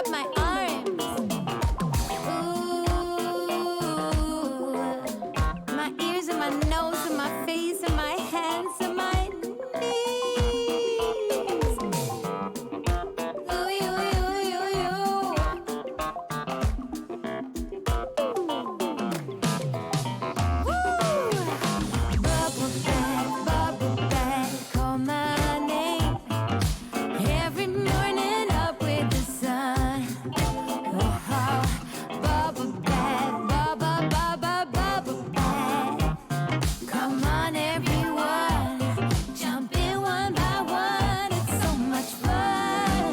grab my arms. Ooh, my ears and my nose and my face and my hands and my knees. Ooh, you, you, you, you. Bubble bath, call my name. Every morning up with the sun. Oh, bubble bath, bubble bath. Come on, everyone, jump in one by one. It's so much fun.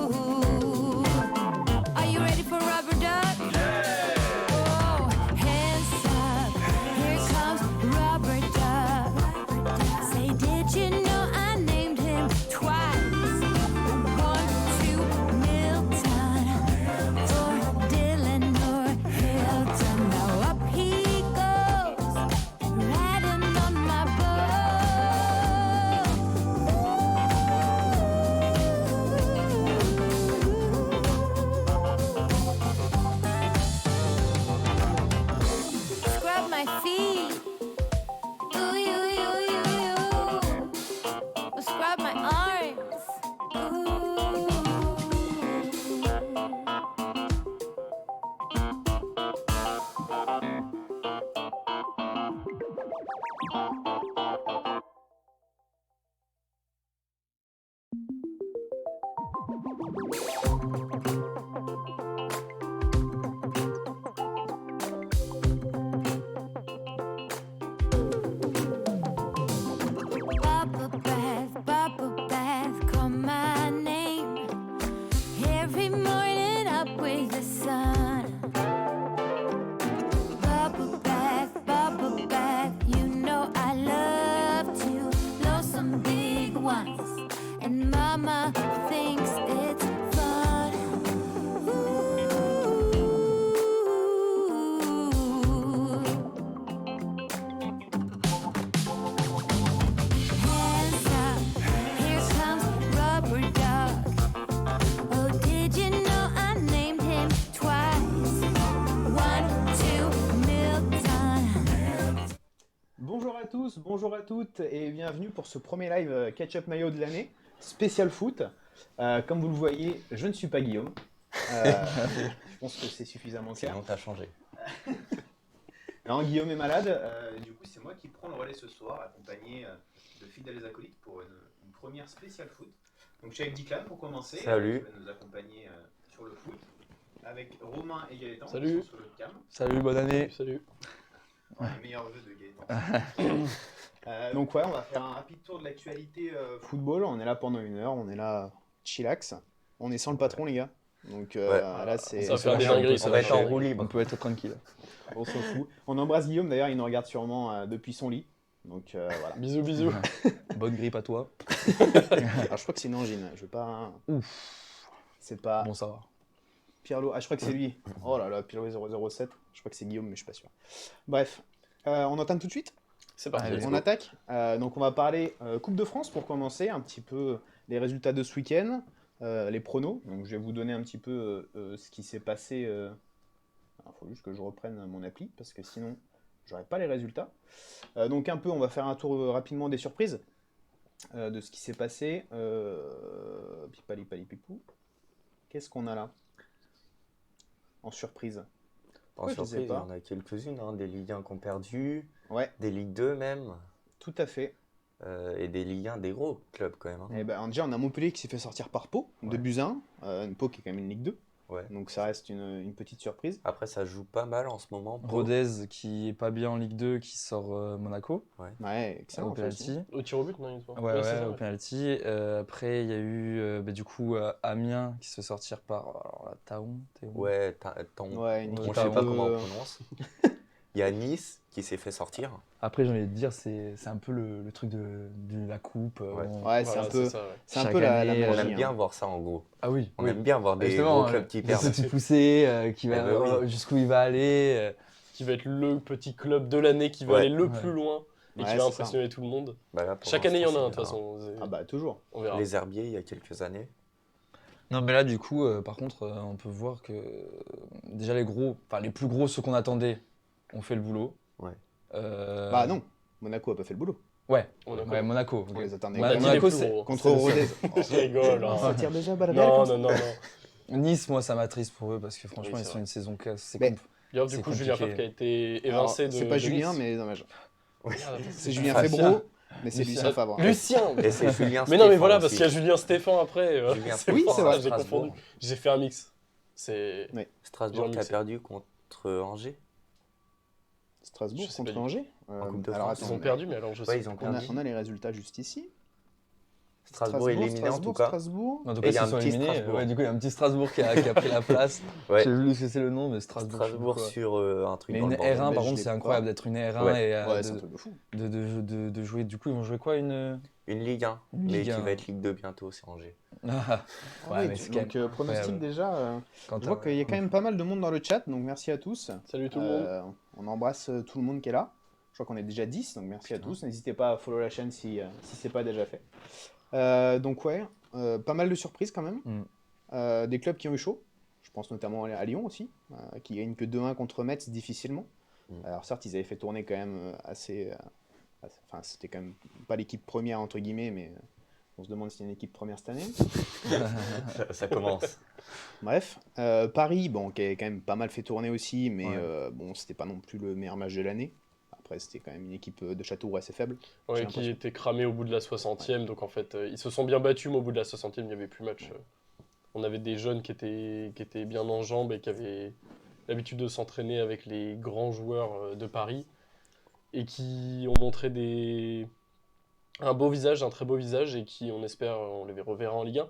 Ooh. Are you ready for rubber duck? Oh, hands up, here comes Rubber Duck. Say, did you know I named him twice? 1, 2, Milton, or Dylan or Hilton. Now up he goes, riding on my boat. Scrub my feet. Ooh, you, you, you, you. Scrub my arms. Ooh. Bubble bath, call my name. Every morning up with the sun. Bubble bath, you know I love to blow some big ones. And mama thinks it's fun. Ooh. Hands up, here comes Rubber Duck. Oh, did you know I named him twice? 1, 2, Milton. Bonjour à tous, bonjour à toutes et bienvenue pour ce premier live Catch-up Maillot de l'année, spécial foot. Comme vous le voyez, je ne suis pas Guillaume. Je pense que c'est suffisamment clair. Sinon, t'as changé. Non, Guillaume est malade, du coup c'est moi qui prends le relais ce soir, accompagné de fidèles acolytes pour une première spéciale foot. Donc je suis avec Diclan pour commencer, Salut. qui va nous accompagner sur le foot, avec Romain et Gaëtan Salut. qui sont sur le cam. Salut, bonne année. Salut. Les meilleurs vœux de Gaëtan. Donc ouais, on va faire un rapide tour de l'actualité football. On est là pendant 1 heure, on est là chillax. On est sans le patron les gars. Donc là c'est... Ça va faire des dingueries, ça On va va être en faire. roue libre. On peut être tranquille. On s'en fout. On embrasse Guillaume d'ailleurs, il nous regarde sûrement depuis son lit. Donc voilà. Bisous, bisous. Bonne grippe à toi. Alors je crois que c'est une angine, je veux pas... Ouf. C'est pas... Bon, ça va. Pirlo, ah je crois que c'est lui. Oh là là, Pirlo 007. Je crois que c'est Guillaume mais je suis pas sûr. Bref, on entame tout de suite. C'est parti. Allez. On attaque. Donc on va parler Coupe de France pour commencer, un petit peu les résultats de ce week-end, les pronos. Donc je vais vous donner un petit peu ce qui s'est passé. Il faut juste que je reprenne mon appli parce que sinon j'aurai pas les résultats. Donc un peu, on va faire un tour rapidement des surprises de ce qui s'est passé. Pipali pali pipou. Qu'est-ce qu'on a là en surprise? En Ouais, je sais surprise, il y pas. en a quelques-unes, hein, des Ligue 1 qui ont perdu, Ouais, des Ligue 2 même, tout à fait. et des Ligue 1, des gros clubs quand même. Hein. Et ben, déjà, on a Montpellier qui s'est fait sortir par Pau, de Ouais. buts à 1. Une Pau qui est quand même une Ligue 2. Ouais. Donc ça reste une petite surprise. Après, ça joue pas mal en ce moment. Pau. Rodez qui est pas bien en Ligue 2 qui sort Monaco Ouais, excellent. au ça aussi. penalty. Au tir au but, non, une fois. Ouais, c'est ouais, ça, au ouais. penalty. Après, il y a eu du coup Amiens qui se fait sortir par alors, la Thaon. Ouais, Ouais, une je équipe sais pas un peu- comment on prononce. Il y a Nice qui s'est fait sortir. Après, j'ai envie de dire, c'est un peu le truc de la coupe. Ouais. Ouais, c'est Voilà, un peu, ça, ouais. c'est un Chaque peu la année, On magie. aime bien hein. voir ça en gros. Ah oui, On oui. aime bien voir des Justement, gros clubs qui des perdent. petits poussés qui Eh va ben oui. jusqu'où il va aller. Qui va être le petit club de l'année qui va Ouais. aller le Ouais. plus loin. et Ouais, qui va c'est impressionner tout le monde. Bah là, pour Chaque année, il y en a l'instant, un, de toute façon. Ah bah toujours. On verra. Les herbiers, il y a quelques années. Non, mais là, du coup, par contre, on peut voir que déjà les plus gros, ceux qu'on attendait, ont fait le boulot. Ouais. Bah non, Monaco a pas fait le boulot. Ouais, Monaco. ouais, Monaco. On les attendait. On a dit les Monaco, plus c'est gros. Contre Rodez. Je rigole. hein. Ça tire déjà balle Non, réelle, non, non, non. Nice, moi, ça m'attriste pour eux parce que franchement, Oui, ils c'est sont vrai. une saison casse. C'est Mais- comp- D'ailleurs, du C'est coup, Julien compliqué. Favre qui a été Alors, évincé de. c'est pas de Julien, Nice. mais dommage. Ah, C'est Julien Lucien. Febro, mais c'est Lucien. Lucien Favre. Lucien Et c'est Julien Mais non, mais Stéphan voilà, aussi. parce qu'il y a Julien Stéphane après. Julien c'est Oui, pour c'est ça, vrai. j'ai Strasbourg. confondu. J'ai fait un mix. C'est. Strasbourg qui a Jean-Luc, perdu contre Angers. Strasbourg Je sais contre pas. Angers. En Coupe de alors France. Ils attends, ont perdu, mais alors je Ouais, sais. ils ont on a, perdu. on a les résultats juste ici. Strasbourg éliminé en tout cas. Strasbourg. En tout Et cas, il y a ils un sont petit éliminés. Strasbourg. Ouais, du coup, il y a un petit Strasbourg qui a pris la place. Ouais. J'ai vu que c'est le nom, mais Strasbourg. je sais Strasbourg pas quoi. sur un truc Mais dans une le bordel. R1, mais par je contre, l'ai c'est pas. incroyable d'être une R1 Ouais. et Ouais, c'est un truc de fou. de jouer. Du coup, ils vont jouer quoi une... Une Ligue 1, Une mais Ligue qui 1. va être Ligue 2 bientôt, c'est Angers. Ah, Ah ouais, oui, mais c'est donc pronostic incroyable. déjà. quand Je vois qu'il y a quand même pas mal de monde dans le chat, donc merci à tous. Salut tout le monde. On embrasse tout le monde qui est là. Je crois qu'on est déjà 10, donc merci à Putain. tous. N'hésitez pas à follow la chaîne si c'est pas déjà fait. Donc ouais, pas mal de surprises quand même. Des clubs qui ont eu chaud. Je pense notamment à Lyon aussi, qui gagne que 2-1 contre Metz difficilement. Alors certes, ils avaient fait tourner quand même enfin, c'était quand même pas l'équipe première entre guillemets, mais on se demande s'il y a une équipe première cette année. Ça commence. Bref, Paris, bon, qui a quand même pas mal fait tourner aussi, mais Ouais. bon, c'était pas non plus le meilleur match de l'année. Après, c'était quand même une équipe de Châteauroux assez faible. Ouais, j'ai qui l'impression. était cramé au bout de la 60e. Donc en fait, ils se sont bien battus, mais au bout de la 60e, il n'y avait plus match. On avait des jeunes qui étaient bien en jambes et qui avaient l'habitude de s'entraîner avec les grands joueurs de Paris et qui ont montré un beau visage, un très beau visage et qui, on espère, on les reverra en Ligue 1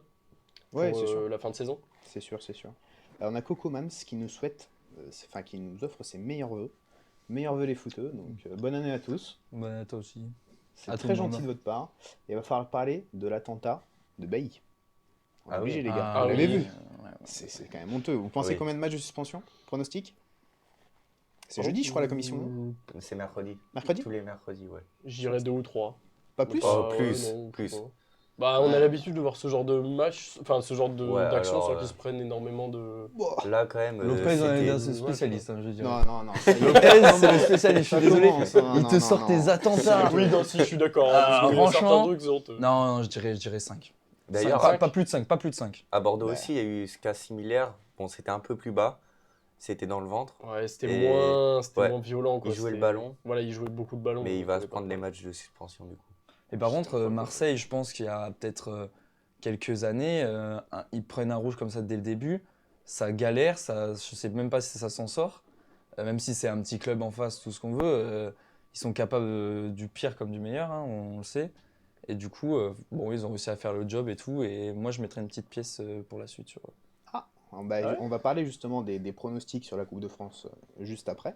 Ouais, pour c'est sûr. la fin de saison. C'est sûr, c'est sûr. Alors, on a Coco Mams qui nous souhaite, enfin, qui nous offre ses meilleurs vœux. Meilleurs vœux les footeux, donc bonne année à tous. Bah, toi aussi. C'est À tout très le monde. gentil de votre part. Et il va falloir parler de l'attentat de Bailly. On est Ah obligé, oui. les gars. Ah Vous l'avez oui. vu C'est quand même honteux. Vous pensez Oui. combien de matchs de suspension? Pronostic? C'est jeudi, je crois, la commission, non? C'est mercredi. Mercredi? Tous les mercredis, ouais. J'irai 2 ou 3. Pas plus? Oh, plus, non, plus. pas. Bah, on a Ouais. l'habitude de voir ce genre de match, enfin ce genre Ouais, d'action alors, sur qui se prennent énormément de. Boah. Là, quand même, Lopez, c'était- c'est spécialiste, hein, je veux dire. Non, non, non. ça y est. Lopez, c'est le spécialiste, je Ça suis désolé. commence, hein, Il non, te non, sort non. tes attentats. Oui, non, si, je suis d'accord. Ah, parce que franchement- certains trucs, c'est honteux. Non, non, je dirais 5. D'ailleurs, Pas plus de 5, pas plus de 5. à Bordeaux Ouais. aussi, il y a eu ce cas similaire. Bon, c'était un peu plus bas. C'était dans le ventre. Ouais, c'était Et- moins ouais. violent. Quoi. Il jouait le c'était- ballon. Voilà, il jouait beaucoup de ballons. Mais il donc va il se avait prendre pas les de- matchs de suspension, du coup. Et par contre, Marseille, je pense qu'il y a peut-être quelques années, ils prennent un rouge comme ça dès le début. Ça galère, je sais même pas si ça s'en sort. Même si c'est un petit club en face, tout ce qu'on veut, ils sont capables du pire comme du meilleur, hein, on le sait. Et du coup, bon, ils ont réussi à faire le job et tout. Et moi, je mettrais une petite pièce pour la suite. Bah, Ah ouais on va parler justement des pronostics sur la Coupe de France juste après.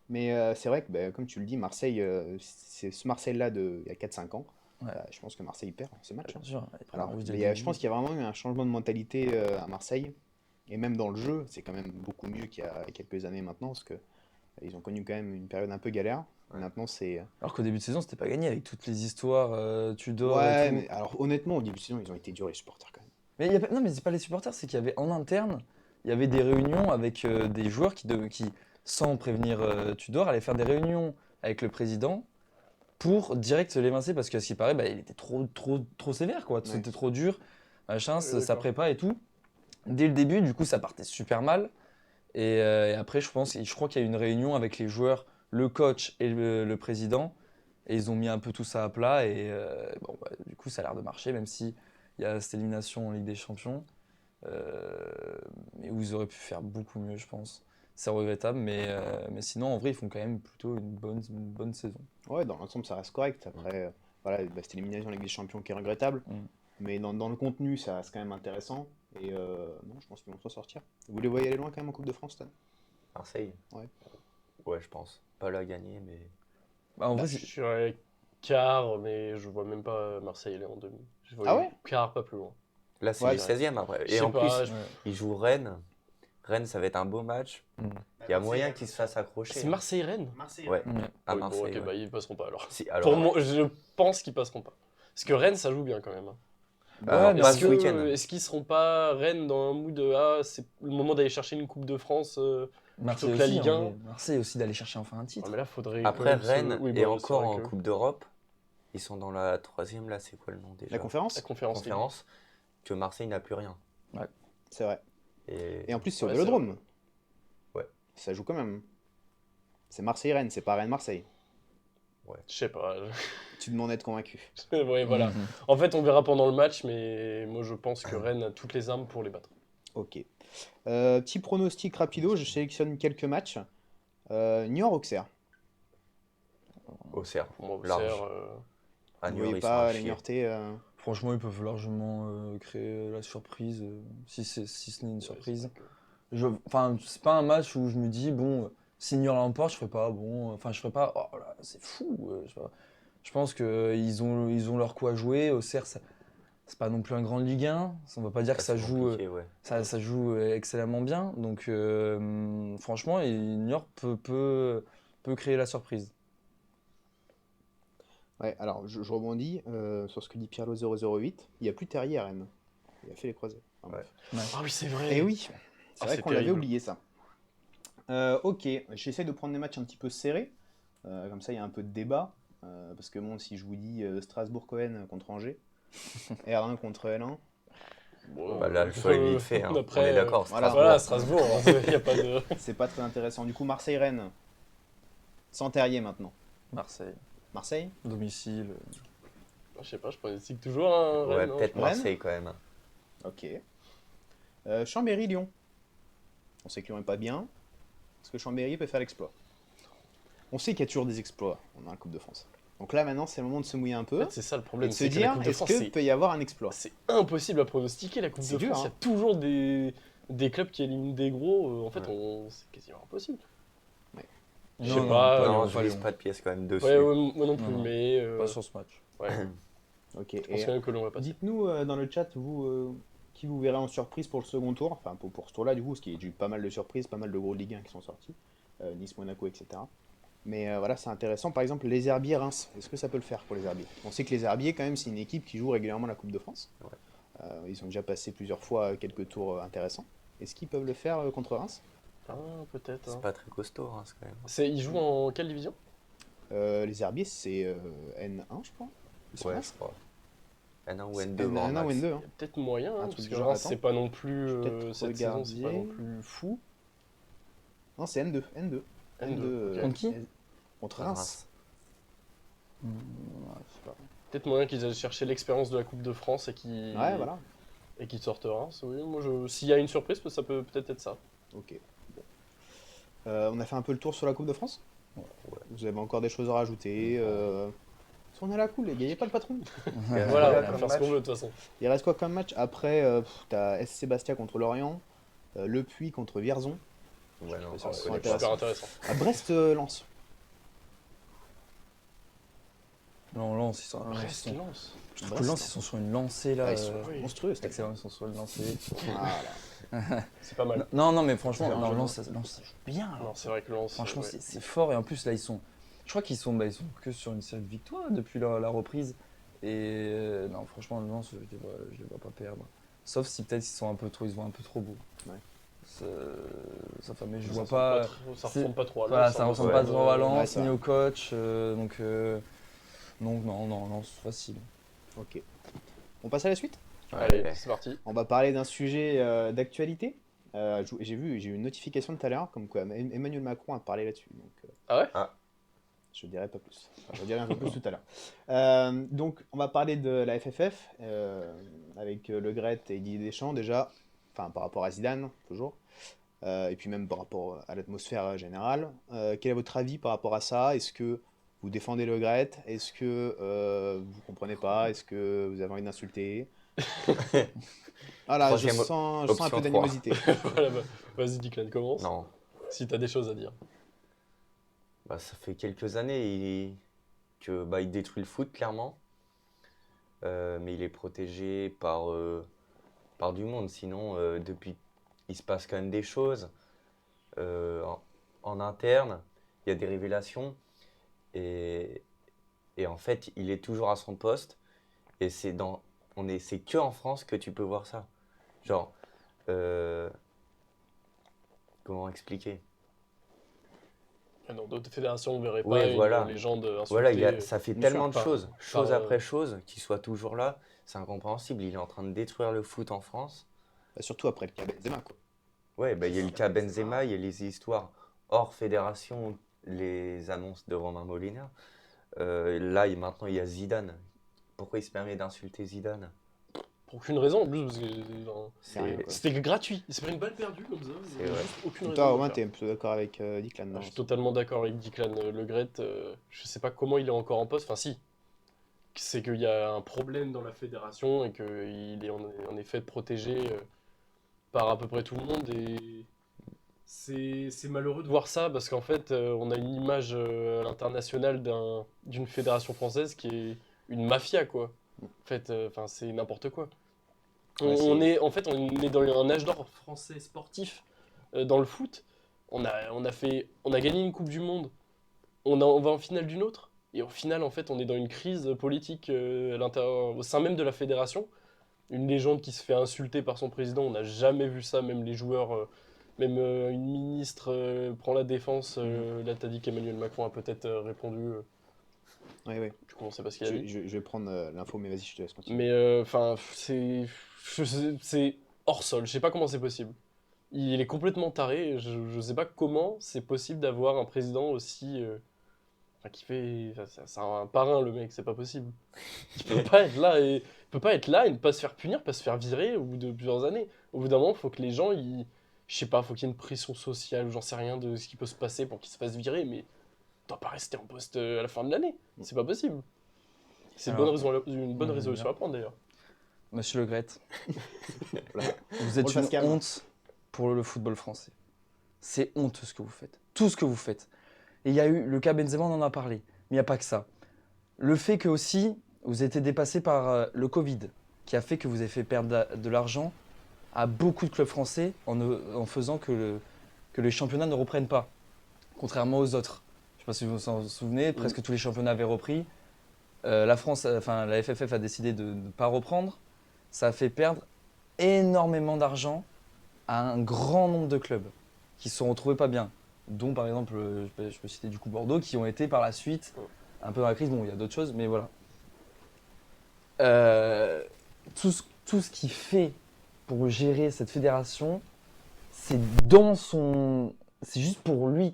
Mais c'est vrai que, bah, comme tu le dis, Marseille, c'est ce Marseille-là il y a 4-5 ans. Ouais. Je pense que Marseille perd ce match. hein. Bien sûr, ils prennent un Alors, rouge dès mais le je début. pense qu'il y a vraiment eu un changement de mentalité à Marseille. Et même dans le jeu, c'est quand même beaucoup mieux qu'il y a quelques années maintenant. Parce que ils ont connu quand même une période un peu galère. Ouais. Maintenant, c'est. Alors qu'au début de saison, c'était pas gagné avec toutes les histoires Tudor Ouais, et tout. mais alors honnêtement, au début de saison, ils ont été durs les supporters quand même. Mais non, mais c'est pas les supporters, c'est qu'il y avait en interne, il y avait des réunions avec des joueurs qui, sans prévenir Tudor, allaient faire des réunions avec le président pour direct se l'évincer parce qu'à ce qui paraît, bah, il était trop sévère, quoi. Ouais. C'était trop dur, machin, sa d'accord. prépa et tout. Dès le début, du coup, ça partait super mal. Et après, je crois qu'il y a eu une réunion avec les joueurs, le coach et le président. Et ils ont mis un peu tout ça à plat. Et bon, bah, du coup, ça a l'air de marcher, même si il y a cette élimination en Ligue des Champions. Mais où ils auraient pu faire beaucoup mieux, je pense. C'est regrettable, mais sinon, en vrai, ils font quand même plutôt une bonne saison. Ouais, dans l'ensemble, ça reste correct. Après, voilà, bah, c'était l'élimination en Ligue des Champions qui est regrettable. Mm. Mais dans le contenu, ça reste quand même intéressant. Et non, je pense qu'ils vont s'en sortir. Vous les voyez aller loin quand même en Coupe de France, Stan? Marseille? Ouais. Ouais, je pense. Pas la gagner, mais. Bah, en vrai, Je suis quart, mais je vois même pas Marseille aller en demi. Je vois Ah ouais? quart, pas plus loin. Là, c'est Ouais, le 16e après. Je Et sais en pas, plus, ouais. ils jouent Rennes. Rennes, ça va être un beau match. Il y a moyen qu'ils se fassent accrocher. C'est Marseille-Rennes. Marseille. Ouais, Ouais. à Oui, bon, Marseille. ok, bah, ils passeront pas alors. Si, alors, Pour moi, je pense qu'ils passeront pas. Parce que Rennes, ça joue bien quand même. alors, mais pas Est-ce ce week-end. est-ce qu'ils seront pas Rennes dans un mood de c'est le moment d'aller chercher une Coupe de France Marseille que la aussi, Ligue en 1. vrai. Marseille aussi d'aller chercher enfin un titre. Ah, mais là, faudrait. Après, quand même se- Rennes oui, est bon, c'est encore vrai en que Coupe d'Europe. Ils sont dans la 3e, là, c'est quoi le nom déjà? La conférence La conférence. League. Conférence. Que Marseille n'a plus rien. C'est vrai. Et Et en plus, c'est au Ouais, Vélodrome. Ouais. Ça joue quand même. C'est Marseille-Rennes, c'est pas Rennes-Marseille. Je sais pas. Tu demandes d'être convaincu. Ouais, voilà. Mhm. En fait, on verra pendant le match, mais moi, je pense que Rennes a toutes les armes pour les battre. Ok. Petit pronostic rapido, je sélectionne quelques matchs. Niort-Auxerre. Auxerre. Pour moi, Large. Auxerre, À Vous Niort, voyez ils sont à pas les chier. Niortais Franchement, ils peuvent largement créer la surprise, si ce n'est une surprise. Enfin, c'est pas un match où je me dis, bon, si Niort l'emporte, je ferai pas, bon, enfin, je ferai pas, oh là, c'est fou. Je sais pas. Je pense qu'ils ont leur coup à jouer. Auxerre, c'est pas non plus un grand Ligue 1. On va pas dire que ça C'est joue, compliqué, ouais. ça joue excellemment bien. Donc, franchement, Niort peut créer la surprise. Ouais, alors je rebondis sur ce que dit Pierlo008. Il n'y a plus Terrier à Rennes. Il a fait les croisés. Enfin, Ouais. bref. Ah oui, c'est vrai. Eh oui, c'est Ah, vrai c'est qu'on l'avait terrible. oublié ça. Ok, j'essaie de prendre des matchs un petit peu serrés. Comme ça, il y a un peu de débat. Parce que bon, si je vous dis Strasbourg-Cohen contre Angers, R1 contre L1, Bon, Bah, là, le choix est vite fait. Hein. Après, On est d'accord. voilà. Strasbourg. Strasbourg, il n'y a pas de. c'est pas très intéressant. Du coup, Marseille-Rennes, sans Terrier maintenant. Marseille, Marseille domicile. Je sais pas, je pronostique toujours un Ouais, Rennes. non, peut-être je Marseille quand même. Ok. Chambéry-Lyon. On sait que Lyon est pas bien. Est-ce que Chambéry peut faire l'exploit? On sait qu'il y a toujours des exploits dans la Coupe de France. Donc là, maintenant, c'est le moment de se mouiller un En peu fait, c'est ça le et problème. de se C'est que la dire, Coupe de est-ce France, qu'il peut y avoir un exploit? c'est impossible à pronostiquer la Coupe C'est de dur, France. Il y hein. a toujours des clubs qui éliminent des gros. En fait, Ouais. c'est quasiment impossible. Non, Je sais non, pas, pas non, Lyon, je pas vise Lyon. pas de pièce quand même dessus. Ouais, moi non plus, Non, non. mais Pas sur ce match. ouais, Ok. je pense Et quand même que l'on va passer. dites-nous dans le chat, vous, qui vous verrez en surprise pour le second tour, enfin pour ce tour-là, du coup, parce qu'il y a eu pas mal de surprises, pas mal de gros Ligue 1 qui sont sortis, Nice, Monaco, etc. Mais voilà, c'est intéressant. Par exemple, les Herbiers Reims, est-ce que ça peut le faire pour les Herbiers? On sait que les Herbiers, quand même, c'est une équipe qui joue régulièrement la Coupe de France. Ouais. Ils ont déjà passé plusieurs fois quelques tours intéressants. Est-ce qu'ils peuvent le faire contre Reims? Ah, peut-être. C'est Hein. pas très costaud, hein, c'est quand même. Ils jouent en quelle division? Les Herbiers, c'est N1, je crois. Ils sont Ouais, Reims je crois. N1 ou C'est N2, N1 grand ou max. N2. Il y hein. a peut-être moyen, hein, Un parce truc que du genre, Reims, attends. c'est pas non plus. Je vais peut-être Cette saison, c'est pas regarder. non plus fou. Non, c'est N2. N2. N2, ok. Contre qui? Contre Reims. Ouais, je sais pas. Peut-être moyen qu'ils aillent chercher l'expérience de la Coupe de France Ouais, voilà. et qu'ils sortent Reims. Oui, moi, s'il y a une surprise, ça peut peut-être être ça. Ok. Bon. On a fait un peu le tour sur la Coupe de France. Ouais. Vous avez encore des choses à rajouter on est là, cool, les gars, y a pas le patron. Voilà, on comme peut faire ce match. qu'on veut de toute façon. Il reste quoi comme match? Après, t'as SC Bastia contre Lorient, Le Puy contre Vierzon, Ouais, non, Ça, on c'est connaît pas. Super intéressant. Brest-Lens. Non, Lens, ils sont. Brest, ils sont- Lens. Je trouve que Lens, ils sont sur une lancée là. ils sont oui. monstrueux, c'était Excellent, ils sont sur une lancée. Voilà. C'est pas mal. Non, mais franchement, C'est non, largement. Lens, ça joue bien. Non, c'est vrai que Lens. Franchement, ouais. c'est fort. Et en plus, là, ils sont. Je crois qu'ils sont que sur une série de victoires depuis la reprise. Et non, franchement, Lens, je les vois pas perdre. Sauf si peut-être ils vont un peu trop beau. Ouais. Mais je Ça vois ressemble pas. Ça c'est- ressemble pas trop à Lens. Voilà, hein, ça ressemble ouais. pas trop à Ouais, Lens c'est ni vrai. au coach. Donc, non, Lens, facile. Ok. On passe à la suite. Allez, Ouais. c'est parti. On va parler d'un sujet d'actualité. J'ai eu une notification tout à l'heure comme quoi Emmanuel Macron a parlé là-dessus. Donc, Ah ouais je dirai pas plus. Enfin, je dirai un peu plus tout à l'heure. Donc, on va parler de la FFF avec Le Gret et Didier Deschamps déjà, enfin par rapport à Zidane toujours, et puis même par rapport à l'atmosphère générale. Quel est votre avis par rapport à ça? Est-ce que vous défendez Le Gret? Est-ce que vous comprenez pas? Est-ce que vous avez envie d'insulter? Voilà, je Troisième sens un peu option 3. d'animosité. Voilà, bah, vas-y, Declan, commence. Non, Si t'as des choses à dire. bah, ça fait quelques années que il détruit le foot, clairement. Mais il est protégé par du monde. Sinon, depuis il se passe quand même des choses en interne, il y a des révélations, et, et en fait, il est toujours à son poste, et c'est que en France que tu peux voir ça. Genre, euh, comment expliquer? Dans d'autres fédérations, on verrait pas Ouais, une voilà. légende Voilà, insultée. ça fait Bien tellement sûr. de choses, par, chose euh, après chose, qu'il soit toujours là, c'est incompréhensible. Il est en train de détruire le foot en France. Bah, surtout après le cas Benzema, quoi. Ouais, bah, il y a le cas Benzema, il y a les histoires hors fédération, les annonces de Romain Molina. Là, maintenant, il y a Zidane. Pourquoi il se permet d'insulter Zidane? Pour aucune raison en plus, parce que C'est rien, quoi. c'était gratuit. Il s'est pris une balle perdue comme ça. C'est Il y a vrai. juste aucune raison. Toi, de le Romain, faire. t'es un peu d'accord avec Declan, Ah, non? je suis totalement d'accord avec Declan Le Gret. Je sais pas comment il est encore en poste. Enfin, si. C'est qu'il y a un problème dans la fédération et qu'il est en effet protégé par à peu près tout le monde. Et c'est malheureux de voir ça parce qu'en fait, on a une image à l'international d'une fédération française qui est une mafia, quoi. En fait, enfin, c'est n'importe quoi. Ouais, On est dans un âge d'or français sportif dans le foot. On a gagné une Coupe du Monde. On va en finale d'une autre. Et au final, en fait, on est dans une crise politique au sein même de la fédération. Une légende qui se fait insulter par son président, on n'a jamais vu ça, même les joueurs, même une ministre prend la défense. Là, t'as dit qu'Emmanuel Macron a peut-être répondu. Ouais, ouais. Du coup, on sait pas ce qu'il a dit. Je vais prendre l'info, mais vas-y, je te laisse continuer. Mais enfin, c'est hors sol. Je sais pas comment c'est possible. Il est complètement taré. Je sais pas comment c'est possible d'avoir un président aussi. Enfin, qui fait. Enfin, c'est un parrain, le mec, c'est pas possible. Il peut pas être là et ne pas se faire punir, pas se faire virer au bout de plusieurs années. Au bout d'un moment, il faut que les gens, je sais pas, faut qu'il y ait une pression sociale ou j'en sais rien de ce qui peut se passer pour qu'ils se fassent virer, mais on doit pas rester en poste à la fin de l'année. C'est pas possible. C'est une bonne résolution à prendre d'ailleurs. Monsieur Le Gret, Voilà. vous êtes On le fasse une calme. honte pour le football français. C'est honteux ce que vous faites. Tout ce que vous faites. Et il y a eu le cas Benzema, on en a parlé. Mais il n'y a pas que ça. Le fait que aussi, vous avez été dépassé par le Covid, qui a fait que vous avez fait perdre de l'argent à beaucoup de clubs français en faisant que les championnats ne reprennent pas, contrairement aux autres. Je ne sais pas si vous vous en souvenez, presque tous les championnats avaient repris. La France, enfin la FFF a décidé de ne pas reprendre. Ça a fait perdre énormément d'argent à un grand nombre de clubs qui se sont retrouvés pas bien, dont par exemple, je peux citer du coup Bordeaux, qui ont été par la suite un peu dans la crise. Bon, il y a d'autres choses, mais voilà. Tout ce qu'il fait pour gérer cette fédération, c'est c'est juste pour lui.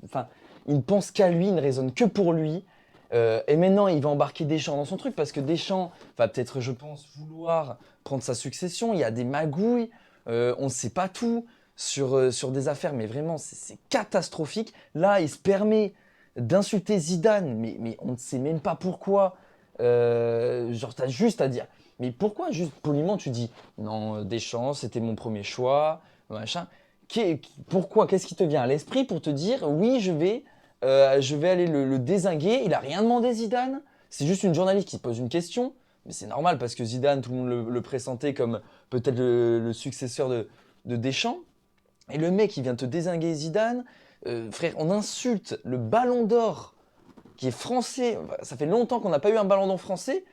Enfin, il ne pense qu'à lui, il ne raisonne que pour lui. Et maintenant, il va embarquer Deschamps dans son truc parce que Deschamps va peut-être, je pense, vouloir prendre sa succession. Il y a des magouilles, on ne sait pas tout sur des affaires, mais vraiment, c'est catastrophique. Là, il se permet d'insulter Zidane, mais on ne sait même pas pourquoi. Genre, t'as juste à dire. Mais pourquoi, juste poliment, tu dis non, Deschamps, c'était mon premier choix, machin. Pourquoi? Qu'est-ce qui te vient à l'esprit pour te dire oui, je vais aller le dézinguer? Il a rien demandé, Zidane. C'est juste une journaliste qui pose une question. Mais c'est normal parce que Zidane, tout le monde le pressentait comme peut-être le successeur de Deschamps. Et le mec, il vient te dézinguer Zidane. Frère, on insulte le ballon d'or qui est français. Ça fait longtemps qu'on n'a pas eu un ballon d'or français.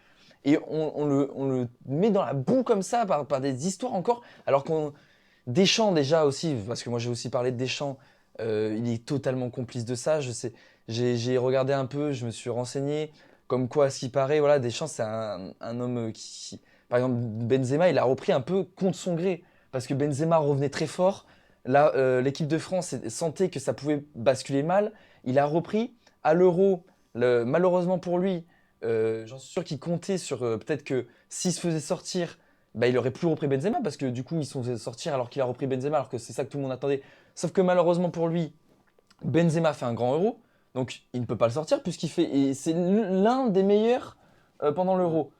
Et on le met dans la boue comme ça par des histoires encore. Alors Deschamps déjà aussi, parce que moi j'ai aussi parlé de Deschamps, il est totalement complice de ça. Je sais, j'ai regardé un peu, je me suis renseigné, comme quoi, à ce qui paraît, voilà, Deschamps c'est un homme qui, par exemple, Benzema, il a repris un peu contre son gré, parce que Benzema revenait très fort. Là, l'équipe de France sentait que ça pouvait basculer mal. Il a repris à l'Euro, malheureusement pour lui. J'en suis sûr qu'il comptait sur peut-être que s'il se faisait sortir, bah, il aurait plus repris Benzema parce que du coup ils se sont fait sortir alors qu'il a repris Benzema, alors que c'est ça que tout le monde attendait. Sauf que malheureusement pour lui, Benzema fait un grand Euro, donc il ne peut pas le sortir et c'est l'un des meilleurs pendant l'Euro.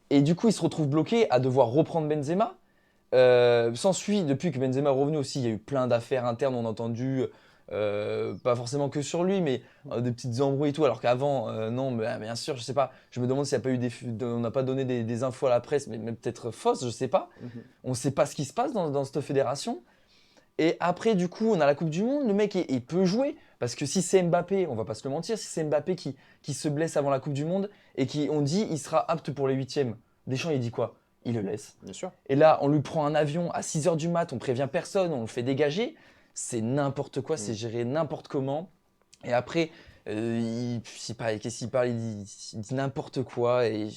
Et du coup il se retrouve bloqué à devoir reprendre Benzema. S'ensuit, depuis que Benzema est revenu aussi, il y a eu plein d'affaires internes, on a entendu. Pas forcément que sur lui, mais des petites embrouilles et tout. Alors qu'avant, non, mais, bien sûr, je sais pas. Je me demande s'il n'y a pas eu on n'a pas donné des infos à la presse, mais peut-être fausses, je sais pas. On ne sait pas ce qui se passe dans cette fédération. Et après, du coup, on a la Coupe du Monde. Le mec, il peut jouer. Parce que si c'est Mbappé, on va pas se le mentir, si c'est Mbappé qui se blesse avant la Coupe du Monde et on dit il sera apte pour les huitièmes, Deschamps, il dit quoi? Il le laisse. Bien sûr. Et là, on lui prend un avion à 6h du mat, on prévient personne, on le fait dégager. C'est n'importe quoi, c'est géré n'importe comment. Et après, qu'est-ce qu'il parle? Il dit n'importe quoi. Et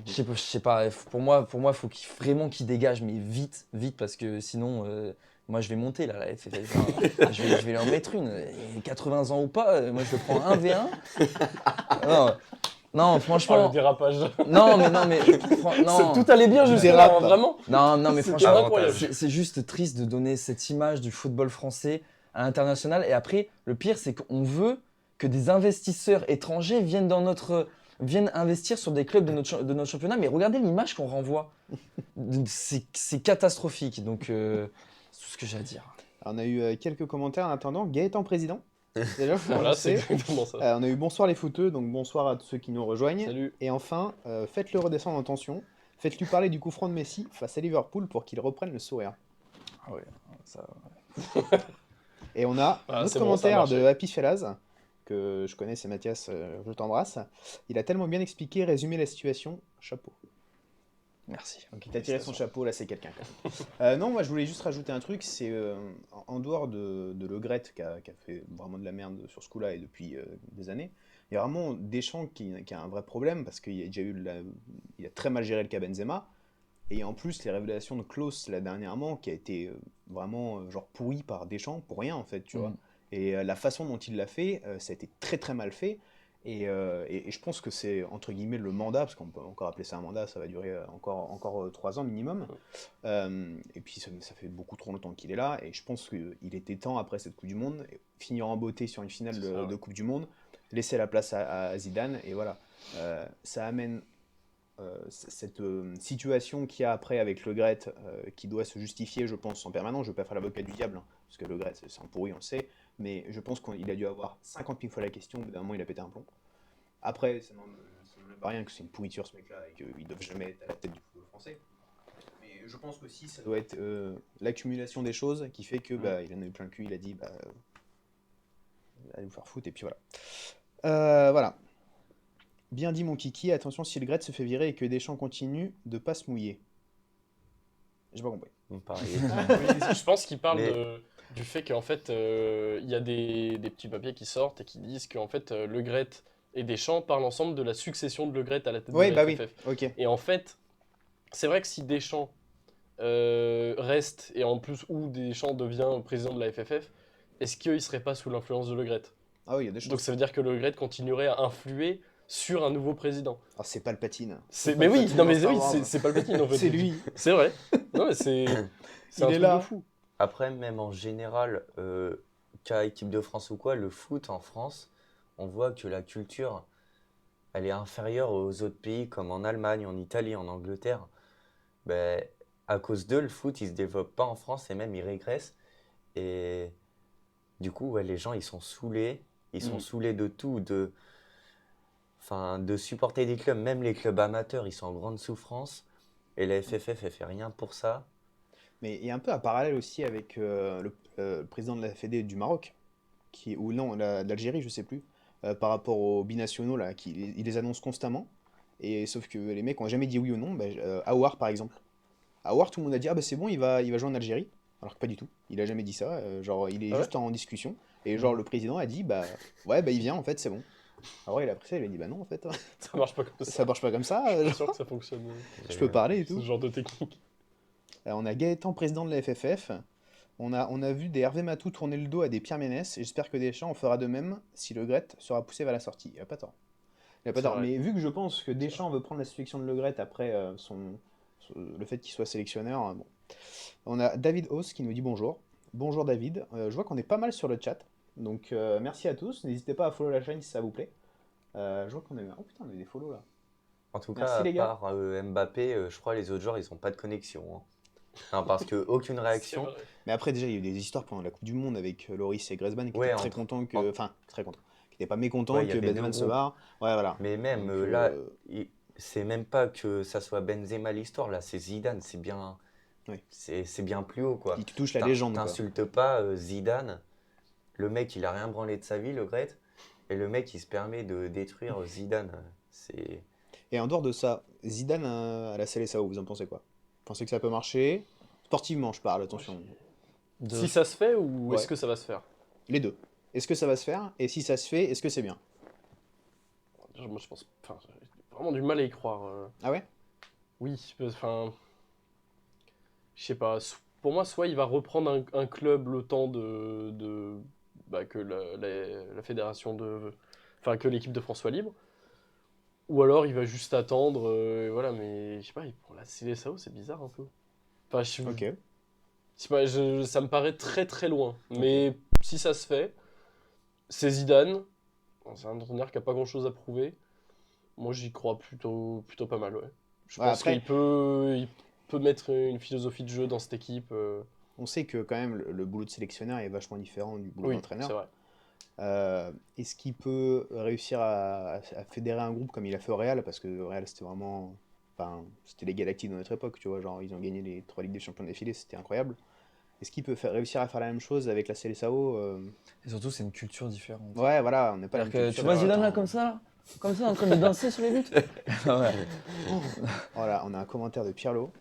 je sais pas, pour moi, il faut vraiment qu'il dégage, mais vite, parce que sinon, moi je vais monter là, la FFF. Je vais lui en mettre une. Et 80 ans ou pas, moi je le prends 1v1. Non, Oh, franchement. le dérapage. Non, mais Tout allait bien jusque là, dérape. vraiment. Non, mais C'était franchement, incroyable. c'est juste triste de donner cette image du football français à l'international. Et après, le pire, c'est qu'on veut que des investisseurs étrangers viennent investir sur des clubs de notre championnat. Mais regardez l'image qu'on renvoie. C'est catastrophique. Donc, c'est tout ce que j'ai à dire. Alors, on a eu quelques commentaires en attendant. Gaëtan président. Déjà, faut Voilà, c'est commencer. exactement ça. On a eu bonsoir les footeux, donc bonsoir à tous ceux qui nous rejoignent. Salut. Et enfin, faites-le redescendre en tension. Faites-lui parler du coup franc de Messi face à Liverpool pour qu'il reprenne le sourire. Ah ouais, ça. Et on a Ah, un autre c'est bon, ça a commentaire de marché. Happy Fellas, que je connais, c'est Mathias, je t'embrasse. Il a tellement bien expliqué, résumé la situation, chapeau. Merci. Donc il t'a tiré son chapeau, là c'est quelqu'un quand même. Non, moi je voulais juste rajouter un truc, c'est en dehors de Le Gret qui a fait vraiment de la merde sur ce coup-là et depuis des années, il y a vraiment Deschamps qui a un vrai problème parce qu'il a déjà eu il a très mal géré le cas Benzema et en plus les révélations de Klose là dernièrement qui a été vraiment genre pourri par Deschamps pour rien en fait, tu vois. Et la façon dont il l'a fait, ça a été très très mal fait. Et je pense que c'est entre guillemets le mandat, parce qu'on peut encore appeler ça un mandat, ça va durer encore 3 ans minimum. Et puis ça fait beaucoup trop longtemps qu'il est là, et je pense qu'il était temps après cette Coupe du Monde, finir en beauté sur une finale C'est ça, ouais. de Coupe du Monde, laisser la place à Zidane, et voilà. Ça amène cette situation qu'il y a après avec Le Gret, qui doit se justifier, je pense, en permanence. Je ne vais pas faire l'avocat du diable, hein, parce que Le Gret, c'est un pourri, on le sait. Mais je pense qu'il a dû avoir 50 000 fois la question, au bout d'un moment il a pété un plomb. Après, ça n'enlève rien que c'est une pourriture ce mec-là et qu'ils ne doivent jamais être à la tête du football français. Mais je pense qu'aussi ça doit être l'accumulation des choses qui fait que il en a eu plein le cul, il a dit allez vous faire foutre et puis voilà. Voilà. Bien dit mon kiki, attention si le Gret se fait virer et que Deschamps continue de pas se mouiller. J'ai pas compris. Pareil. Je pense qu'il parle Mais- du fait qu'en fait, il y a des petits papiers qui sortent et qui disent qu'en fait, Le Gret et Deschamps parlent ensemble de la succession de Le Gret à la tête Oui, de bah la oui, FFF. ok. Et en fait, c'est vrai que si Deschamps reste et en plus ou Deschamps devient président de la FFF, est-ce qu'il ne serait pas sous l'influence de Le Gret? Ah oui, il y a des choses. Donc ça veut dire que Le Gret continuerait à influer sur un nouveau président. Ah, c'est Palpatine. Mais oui, non mais oui, Star Wars. c'est Palpatine en fait. C'est lui. C'est vrai. Non mais c'est Il un est truc là. de fou. Après, même en général, qu'à équipe de France ou quoi, le foot en France, on voit que la culture, elle est inférieure aux autres pays comme en Allemagne, en Italie, en Angleterre. Ben, à cause d'eux, le foot, il se développe pas en France et même il régresse. Et du coup, ouais, les gens, ils sont saoulés. Ils sont saoulés de tout, de supporter des clubs. Même les clubs amateurs, ils sont en grande souffrance. Et la FFF, elle fait rien pour ça. Mais il y a un peu un parallèle aussi avec le président de la Fédé du Maroc, ou non, d'Algérie, je sais plus, par rapport aux binationaux, là, il les annonce constamment, et sauf que les mecs ont jamais dit oui ou non. Aouar, par exemple. Aouar, tout le monde a dit, ah bah c'est bon, il va jouer en Algérie, alors que pas du tout, il a jamais dit ça, genre il est Ah ouais juste en discussion, et genre le président a dit, bah ouais, bah il vient, en fait, c'est bon. Alors il a pris ça, il a dit, bah non, en fait, Ça marche pas comme ça. ça marche pas comme ça, Je suis sûr que ça fonctionne. je peux parler et Ce tout. genre de technique. On a Gaëtan, président de la FFF. On a vu des Hervé Matou tourner le dos à des Pierre Ménès, et j'espère que Deschamps en fera de même si Le Gret sera poussé vers la sortie. Il a pas tort. Il a pas C'est tort. vrai. Mais vu que je pense que Deschamps veut prendre la sélection de Le Gret après le fait qu'il soit sélectionneur, bon. On a David Hauss qui nous dit bonjour. Bonjour David. Je vois qu'on est pas mal sur le chat. Donc merci à tous. N'hésitez pas à follow la chaîne si ça vous plaît. Je vois qu'on a eu... Oh putain, on a eu des follow là. En tout Merci, cas, à les gars. part Mbappé, je crois les autres joueurs, ils n'ont pas de connexion. Hein. Non, parce qu'aucune réaction. C'est vrai. Mais après, déjà, il y a eu des histoires pendant la Coupe du Monde avec Loris et Griezmann qui Ouais, étaient très entre- contents que. en- Enfin, très contents. Qui n'étaient pas mécontents Ouais, il y que avait deux Benzema se groupes. barre. Ouais, voilà. Mais même Donc, là, c'est même pas que ça soit Benzema l'histoire, là, c'est Zidane. C'est bien Oui. C'est bien plus haut, quoi. Qui touche la légende, quoi. T'insultes pas Zidane. Le mec, il a rien branlé de sa vie, le Gret. Et le mec, il se permet de détruire Zidane. C'est... Et en dehors de ça, Zidane à la Seleção, vous en pensez quoi? Vous pensez que ça peut marcher? Sportivement, je parle, attention. Si ça se fait ou Ouais. est-ce que ça va se faire? Les deux. Est-ce que ça va se faire? Et si ça se fait, est-ce que c'est bien? Moi, je pense. Enfin, j'ai vraiment du mal à y croire. Ah ouais? Oui, enfin. Je sais pas. Pour moi, soit il va reprendre un club le temps bah, que la fédération de. Enfin, que l'équipe de France soit libre. Ou alors il va juste attendre. Voilà, mais je sais pas, pour la Seleção, c'est bizarre un peu. Enfin, Ok. je sais pas, ça me paraît très très loin. Mais si ça se fait, c'est Zidane. Bon, c'est un entraîneur qui a pas grand chose à prouver. Moi, j'y crois plutôt pas mal, ouais. Je Ouais, pense après- il peut mettre une philosophie de jeu dans cette équipe. On sait que quand même le boulot de sélectionneur est vachement différent du boulot Oui, d'entraîneur. c'est vrai. Est-ce qu'il peut réussir à fédérer un groupe comme il a fait au Real? Parce que au Real, c'était vraiment. Enfin, c'était les Galactiques de notre époque, tu vois. Genre, ils ont gagné les 3 Ligues des Champions d'affilée, c'était incroyable. Est-ce qu'il peut réussir à faire la même chose avec la Seleção? Et surtout, c'est une culture différente. Ouais, voilà, on n'est pas la C'est-à-dire même que tu culture, vois genre, Zidane là, attends. comme ça, en train de danser sur les buts. Ouais. Voilà, on a un commentaire de Pirlo.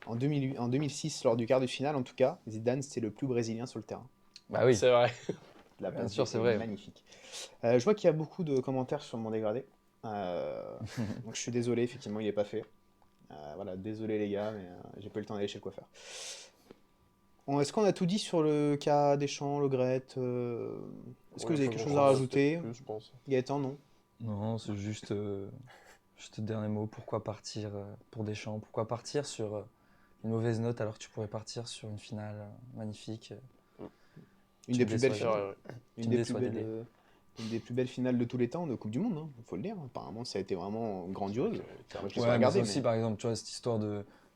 En 2006, lors du quart de finale, en tout cas, Zidane, c'était le plus brésilien sur le terrain. Bah oui. C'est vrai. La Bien passe sûr, était c'est vrai. magnifique. Je vois qu'il y a beaucoup de commentaires sur mon dégradé. Donc je suis désolé, effectivement, il n'est pas fait. Voilà, désolé les gars, mais j'ai pas eu le temps d'aller chez le coiffeur. Est-ce qu'on a tout dit sur le cas Deschamps, Le Gret Est-ce que vous avez quelque chose à rajouter? Plus, je pense. Gaëtan, non? Non, c'est juste le dernier mot. Pourquoi partir pour Deschamps? Pourquoi partir sur une mauvaise note alors que tu pourrais partir sur une finale magnifique? Une Tu des me plus belles déçois, finales. Tu Une me des plus déçois, belles, Dédé. une des plus belles finales de tous les temps de Coupe du Monde, hein, faut le dire. Apparemment, ça a été vraiment grandiose. Moi, je l'ai pas Ouais, mais regardé, ça aussi, mais- par exemple, tu vois, cette histoire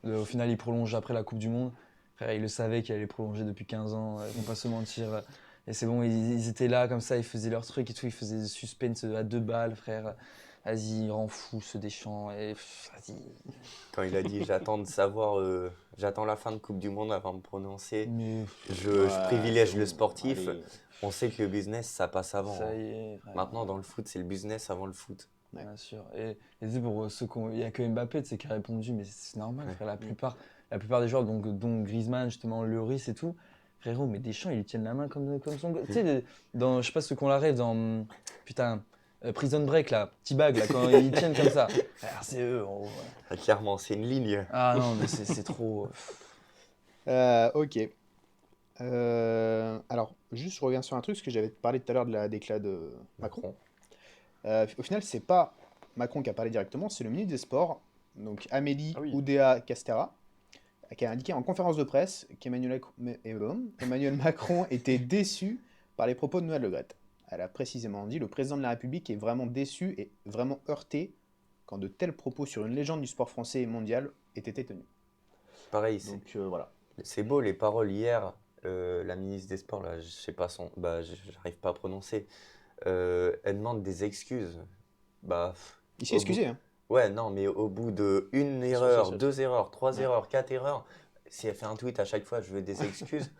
au final, il prolonge après la Coupe du Monde. Frère, il le savait qu'il allait prolonger depuis 15 ans, ils vont pas se mentir. Et c'est bon, ils étaient là comme ça, ils faisaient leur truc et tout, ils faisaient des suspense à 2 balles, frère. Vas-y, il rend fou ce Deschamps. Et vas-y. Quand il a dit j'attends de savoir, j'attends la fin de Coupe du Monde avant de me prononcer. Mais Je Ouais, privilège c'est le bon, sportif. allez. On sait que le business, ça passe avant. ça hein. y est, frère. Maintenant, dans le foot, c'est le business avant le foot. Bien sûr. Et tu sais, pour ceux il y a que Mbappé tu sais, qui a répondu, mais c'est normal, Ouais. frère. La plupart des joueurs, donc, dont Griezmann, justement, Lloris et tout, frérot, mais Deschamps, ils lui tiennent la main comme son. Tu sais, dans, je sais pas ceux qu'on la rêve, dans. Putain, Prison Break, là, T-Bag, là, quand ils tiennent comme ça. Frère, c'est eux, en gros. Ah, clairement, c'est une ligne. Ah non, mais c'est trop. Ok. Alors, juste je reviens sur un truc, parce que j'avais parlé tout à l'heure de la déclat de Macron. Au final, c'est pas Macron qui a parlé directement, c'est le ministre des Sports, donc Amélie Ah oui. Oudéa Castéra, qui a indiqué en conférence de presse qu'Emmanuel Macron était déçu par les propos de Noël Le Graët. Elle a précisément dit: le président de la République est vraiment déçu et vraiment heurté quand de tels propos sur une légende du sport français et mondial aient été tenus. Pareil, Donc voilà. c'est beau les paroles hier. La ministre des Sports, là, je sais pas j'arrive pas à prononcer. Elle demande des excuses. Bah, Il s'est au excusé, hein. Ouais, non, mais au bout de une Sur erreur, social. 2 erreurs, 3 Ouais. erreurs, 4 erreurs, si elle fait un tweet à chaque fois, je veux des excuses,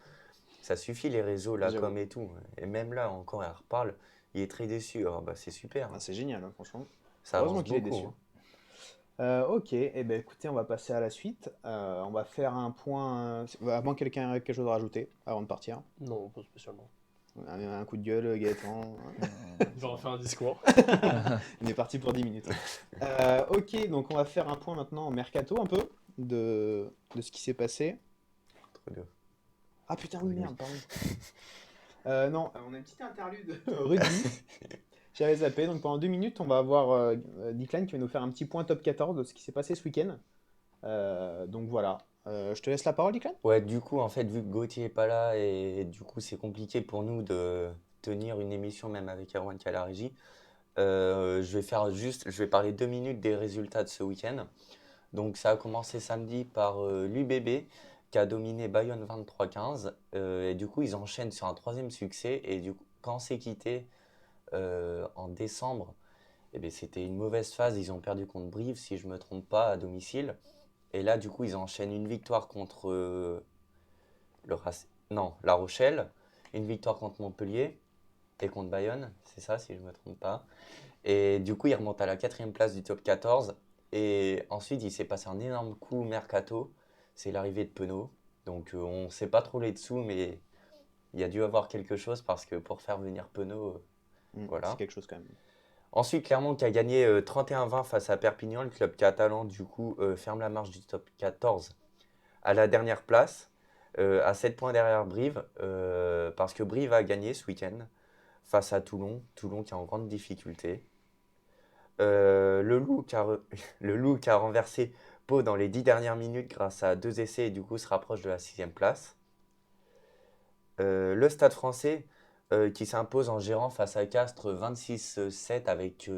ça suffit les réseaux, la J'avoue. com et tout. Et même là, encore, elle reparle, il est très déçu. Alors, bah, c'est super, Ah, c'est génial, hein, franchement. ça Heureusement avance qu'il est beaucoup. déçu. hein. Ok, eh ben, écoutez, on va passer à la suite. On va faire un point. Avant que quelqu'un ait quelque chose à rajouter, avant de partir. Non, pas spécialement. Un coup de gueule, Gaëtan. On va refaire un discours. On est parti pour 10 minutes. Ok, donc on va faire un point maintenant en mercato un peu de ce qui s'est passé. Entre deux. Ah putain, oui, merde, pardon. Non, on a une petite interlude rugby. J'avais zappé, donc pendant 2 minutes, on va avoir Declan qui va nous faire un petit point top 14 de ce qui s'est passé ce week-end. Donc voilà. Je te laisse la parole, Declan. Ouais, du coup, en fait, vu que Gauthier est pas là et du coup, c'est compliqué pour nous de tenir une émission, même avec Erwan qui est à la régie, je vais parler 2 minutes des résultats de ce week-end. Donc, ça a commencé samedi par l'UBB qui a dominé Bayonne 23-15. Et du coup, ils enchaînent sur un 3e succès. Et du coup, quand c'est quitté en décembre, eh bien, c'était une mauvaise phase. Ils ont perdu contre Brive, si je ne me trompe pas, à domicile. Et là, du coup, ils enchaînent une victoire contre La Rochelle, une victoire contre Montpellier et contre Bayonne, c'est ça si je ne me trompe pas. Et du coup, ils remontent à la 4e place du top 14. Et ensuite, il s'est passé un énorme coup mercato, c'est l'arrivée de Penaud. Donc on ne sait pas trop les dessous, mais il y a dû avoir quelque chose parce que pour faire venir Penaud, voilà. C'est quelque chose quand même. Ensuite, Clermont qui a gagné 31-20 face à Perpignan, le club catalan du coup ferme la marche du top 14 à la dernière place, à 7 points derrière Brive, parce que Brive a gagné ce week-end face à Toulon, Toulon qui est en grande difficulté. Le Loup qui a renversé Pau dans les 10 dernières minutes grâce à 2 essais et du coup se rapproche de la 6e place. Le Stade Français qui s'impose en gérant face à Castres 26-7 avec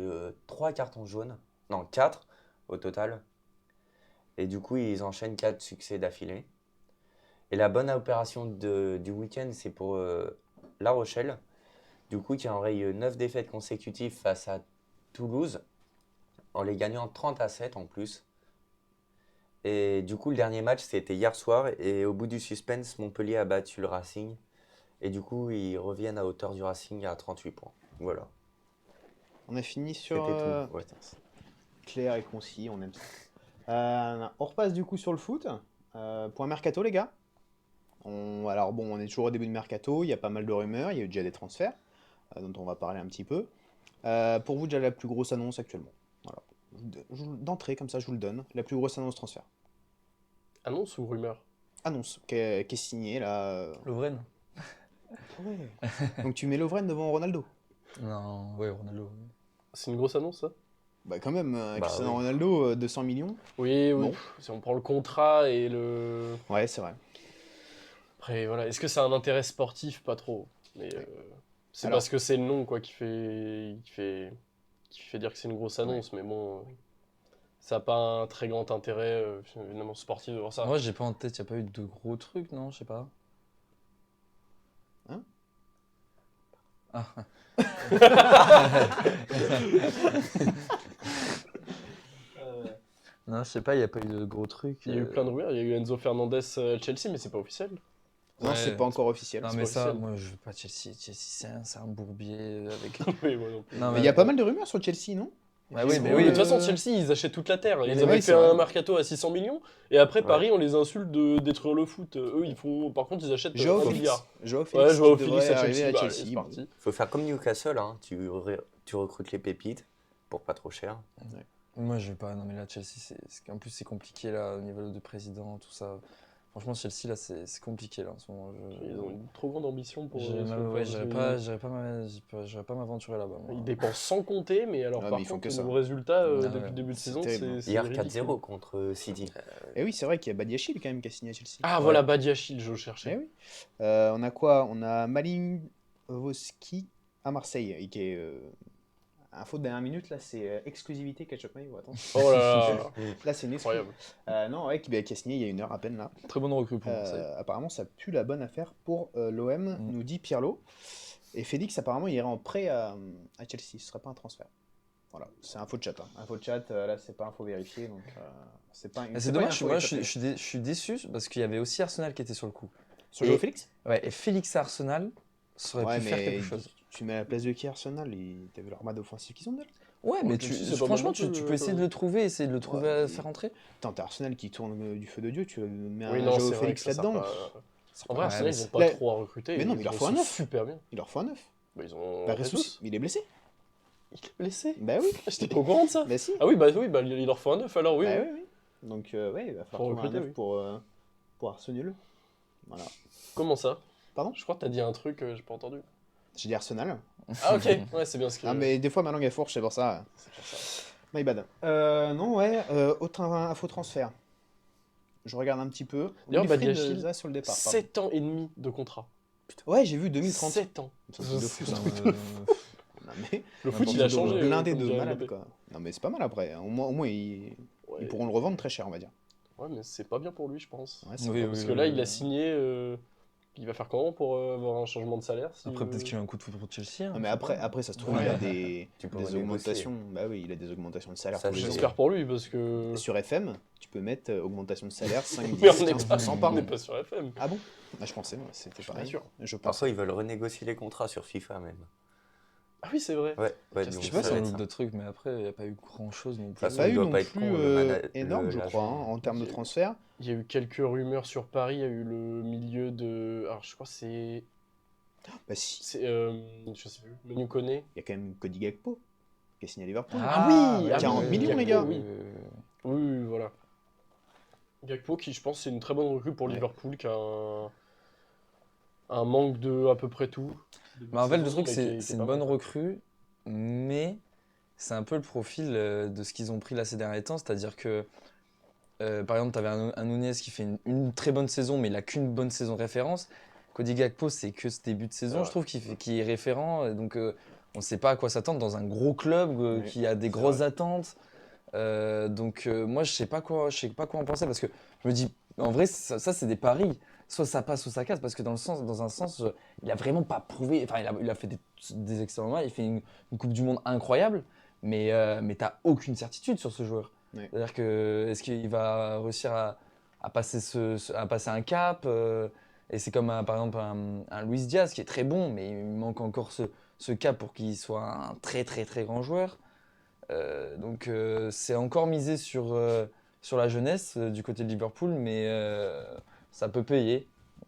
3 cartons jaunes, non 4 au total. Et du coup ils enchaînent 4 succès d'affilée. Et la bonne opération du week-end c'est pour La Rochelle, du coup qui enraye 9 défaites consécutives face à Toulouse, en les gagnant 30-7 en plus. Et du coup, le dernier match, c'était hier soir. Et au bout du suspense, Montpellier a battu le Racing. Et du coup, ils reviennent à hauteur du Racing à 38 points. Voilà. On a fini sur... C'était tout. Ouais. Putain, c'est clair et concis, on aime ça. On repasse du coup sur le foot. Point mercato, les gars. Alors bon, on est toujours au début de mercato, il y a pas mal de rumeurs, il y a eu déjà des transferts, dont on va parler un petit peu. Pour vous, déjà la plus grosse annonce actuellement. Voilà. D'entrée, comme ça, je vous le donne. La plus grosse annonce transfert. Annonce ou rumeur? Annonce, qui est signée là. Lovren? Ouais. Donc tu mets Lovren devant Ronaldo. Non, ouais, Ronaldo. C'est une grosse annonce, ça? Bah quand même, Bah Cristiano oui. Ronaldo, 200 millions. Oui, oui. Bon. Si on prend le contrat et le... Ouais, c'est vrai. Après, voilà. Est-ce que c'est un intérêt sportif? Pas trop. Mais c'est Alors- parce que c'est le nom, quoi, qui fait dire que c'est une grosse annonce. Mais bon, ça n'a pas un très grand intérêt, évidemment, sportif de voir ça. Moi, j'ai pas en tête, y a pas eu de gros trucs, non? Je sais pas. Hein? Ah. Non, je sais pas, y a pas eu de gros trucs. Il y a eu plein de rumeurs. Il y a eu Enzo Fernandez à Chelsea, mais c'est pas officiel. Non, Ouais. c'est pas encore officiel. Non, c'est mais pas ça, officiel. moi, je veux pas Chelsea. Chelsea, c'est un bourbier avec. Oui, moi non plus. Non, Mais il y a pas mal de rumeurs sur Chelsea, non? Bah oui, mais Oui, oui. de toute façon, Chelsea, ils achètent toute la terre. Ils Ouais, avaient c'est fait vrai. un mercato à 600 millions, et après, Ouais. Paris, on les insulte de détruire le foot. Eux, ils font... Par contre, ils achètent Joao 1 Félix. milliard. Joao Ouais, Félix, Joao qui Félix devrait à arriver Chelsea, à bah, allez, Chelsea. c'est parti. Faut faire comme Newcastle, hein. Tu recrutes les pépites pour pas trop cher. Moi, je vais pas. Non, mais là, Chelsea, en plus, c'est compliqué, là, au niveau de président, tout ça. Franchement, Chelsea, là, c'est compliqué, là, en ce moment. Ils ont une trop grande ambition pour... J'irais pas m'aventurer là-bas. moi. Ils dépensent sans compter, mais alors Ah, par mais ils font contre, que ça. le résultat, Ah depuis ouais. le début de C'est saison, terrible. c'est Hier, ridicule. 4-0 contre City. Et oui, c'est vrai qu'il y a Badiachil quand même qui a signé à Chelsea. Ah, voilà, Badiachil, je le cherchais. Eh oui. On a quoi? On a Malinowski à Marseille, et qui est info de dernière minute, là, c'est exclusivité Ketchup Mayo. Attends. Oh là là, Là, c'est une exclu. incroyable. Non, ouais, qui a signé il y a 1 heure à peine là. Très bonne recrue pour Marseille. Apparemment, ça pue la bonne affaire pour l'OM, nous dit Pirlo. Et Félix, apparemment, il irait en prêt à Chelsea. Ce serait pas un transfert. Voilà, c'est info de chat. Hein. Info de chat, là, c'est pas info vérifiée, donc c'est pas une. C'est pas une dommage, info moi, établie. je suis déçu parce qu'il y avait aussi Arsenal qui était sur le coup. Sur Joao Et- Félix. Ouais, et Félix à Arsenal, ça aurait Ouais, pu faire mais quelque chose. tu mets à la place de qui Arsenal? T'as vu l'armade offensive qu'ils ont déjà? Ouais, mais Chelsea, c'est pas franchement, mal non tu plus, peux essayer de le trouver, essayer de le trouver à mais- faire entrer. Attends, t'as Arsenal qui tourne du feu de Dieu, tu mets Oui, un non, Joao c'est vrai Félix que ça sert là-dedans. pas- C'est En pas- vrai, Arsenal, mais ils ont pas Là- trop à recruter. Mais non, ils mais il leur ont faut un aussi neuf. super bien. Il leur faut un neuf. Bah, ils ont Bah, Jesus. Jesus, il est blessé. Il est blessé. Bah oui. J'étais pas au courant de ça. Bah si. Ah oui, bah il leur faut un neuf alors, oui. Bah oui. oui, oui. Donc, ouais, il va Faut falloir trouver un recruter, neuf oui. pour Arsenal. Voilà. Comment ça? Pardon? Je crois que t'as dit un truc, j'ai pas entendu. J'ai dit Arsenal. Ah ok, ouais, c'est bien ce que... Ah, mais des fois, ma langue est fourche, c'est pour ça. C'est pour ça. My bad. Non, ouais, autre info transfert. Je regarde un petit peu. D'ailleurs, Wilfried Badiachil, Zaha sur le départ. pardon. 7 ans et demi de contrat. Ouais, j'ai vu 2030. 7 ans. C'est un truc de fou, Putain, ce truc. Non, mais Le foot, il a changé. blindé comme de dirait malade, Mbappé. quoi. Non, mais c'est pas mal après. Au moins ils Ouais. pourront le revendre très cher, on va dire. Ouais, mais c'est pas bien pour lui, je pense. Ouais, c'est Oui, pas- Parce oui, que là, oui, il a oui. signé Il va faire comment pour avoir un changement de salaire Après, peut-être qu'il a un coup de foot pour Chelsea. hein, Non, mais je sais pas. après, ça se trouve, Ouais. il a des, Tu peux des renégocier. augmentations. Bah oui, il a des augmentations de salaire Ça, tous les ans. J'espère pour lui parce que. Sur FM, tu peux mettre augmentation de salaire 5, Mais 10, on n'est pas, 15% par on n'est an. pas sur FM. Ah bon? Bah, je pensais, moi, c'était Je suis pas pareil. sûr. Je pense. Parfois, ils veulent renégocier les contrats sur FIFA même. Ah oui, c'est vrai. Ouais, Qu'est-ce donc que Je sais pas ça si va on être loupe ça. de trucs, mais après, il n'y a pas eu grand chose non toute plus. façon, Pas il eu doit non pas être plus con, énorme, je crois, l'agent. hein, en termes de Il y a eu- transfert. Il y a eu quelques rumeurs sur Paris. Il y a eu le milieu de. Alors, je crois que c'est. Bah si, Je sais plus. Manu Koné. il y a quand même Cody Gakpo qui est signé à Liverpool. Ah oui, 40 oui, millions, Gakpo, les gars. oui. Oui, voilà. Gakpo, qui je pense c'est une très bonne recrue pour Ouais. Liverpool, qui a un manque de à peu près tout. Mais en fait, le Saison, truc, mais qui c'est est c'est pas une bonne mal. recrue, mais c'est un peu le profil de ce qu'ils ont pris là ces derniers temps. C'est-à-dire que, par exemple, tu avais un Nunez qui fait une très bonne saison, mais il n'a qu'une bonne saison de référence. Cody Gakpo, c'est que ce début de saison, Ouais. je trouve, qui est référent. Donc, on ne sait pas à quoi s'attendre dans un gros club Ouais, qui a des c'est grosses vrai. attentes. Donc, moi, je sais pas quoi en penser parce que je me dis, en vrai, ça c'est des paris. Soit ça passe, soit ça casse. Parce que dans un sens, il a vraiment pas prouvé. Enfin, il a fait des excellents matchs. Il fait une Coupe du Monde incroyable. Mais t'as aucune certitude sur ce joueur. Ouais. C'est-à-dire que est-ce qu'il va réussir à passer à passer un cap et c'est comme par exemple un Luis Diaz qui est très bon, mais il manque encore ce cap pour qu'il soit un très très très grand joueur. Donc c'est encore misé sur la jeunesse du côté de Liverpool, mais ça peut payer.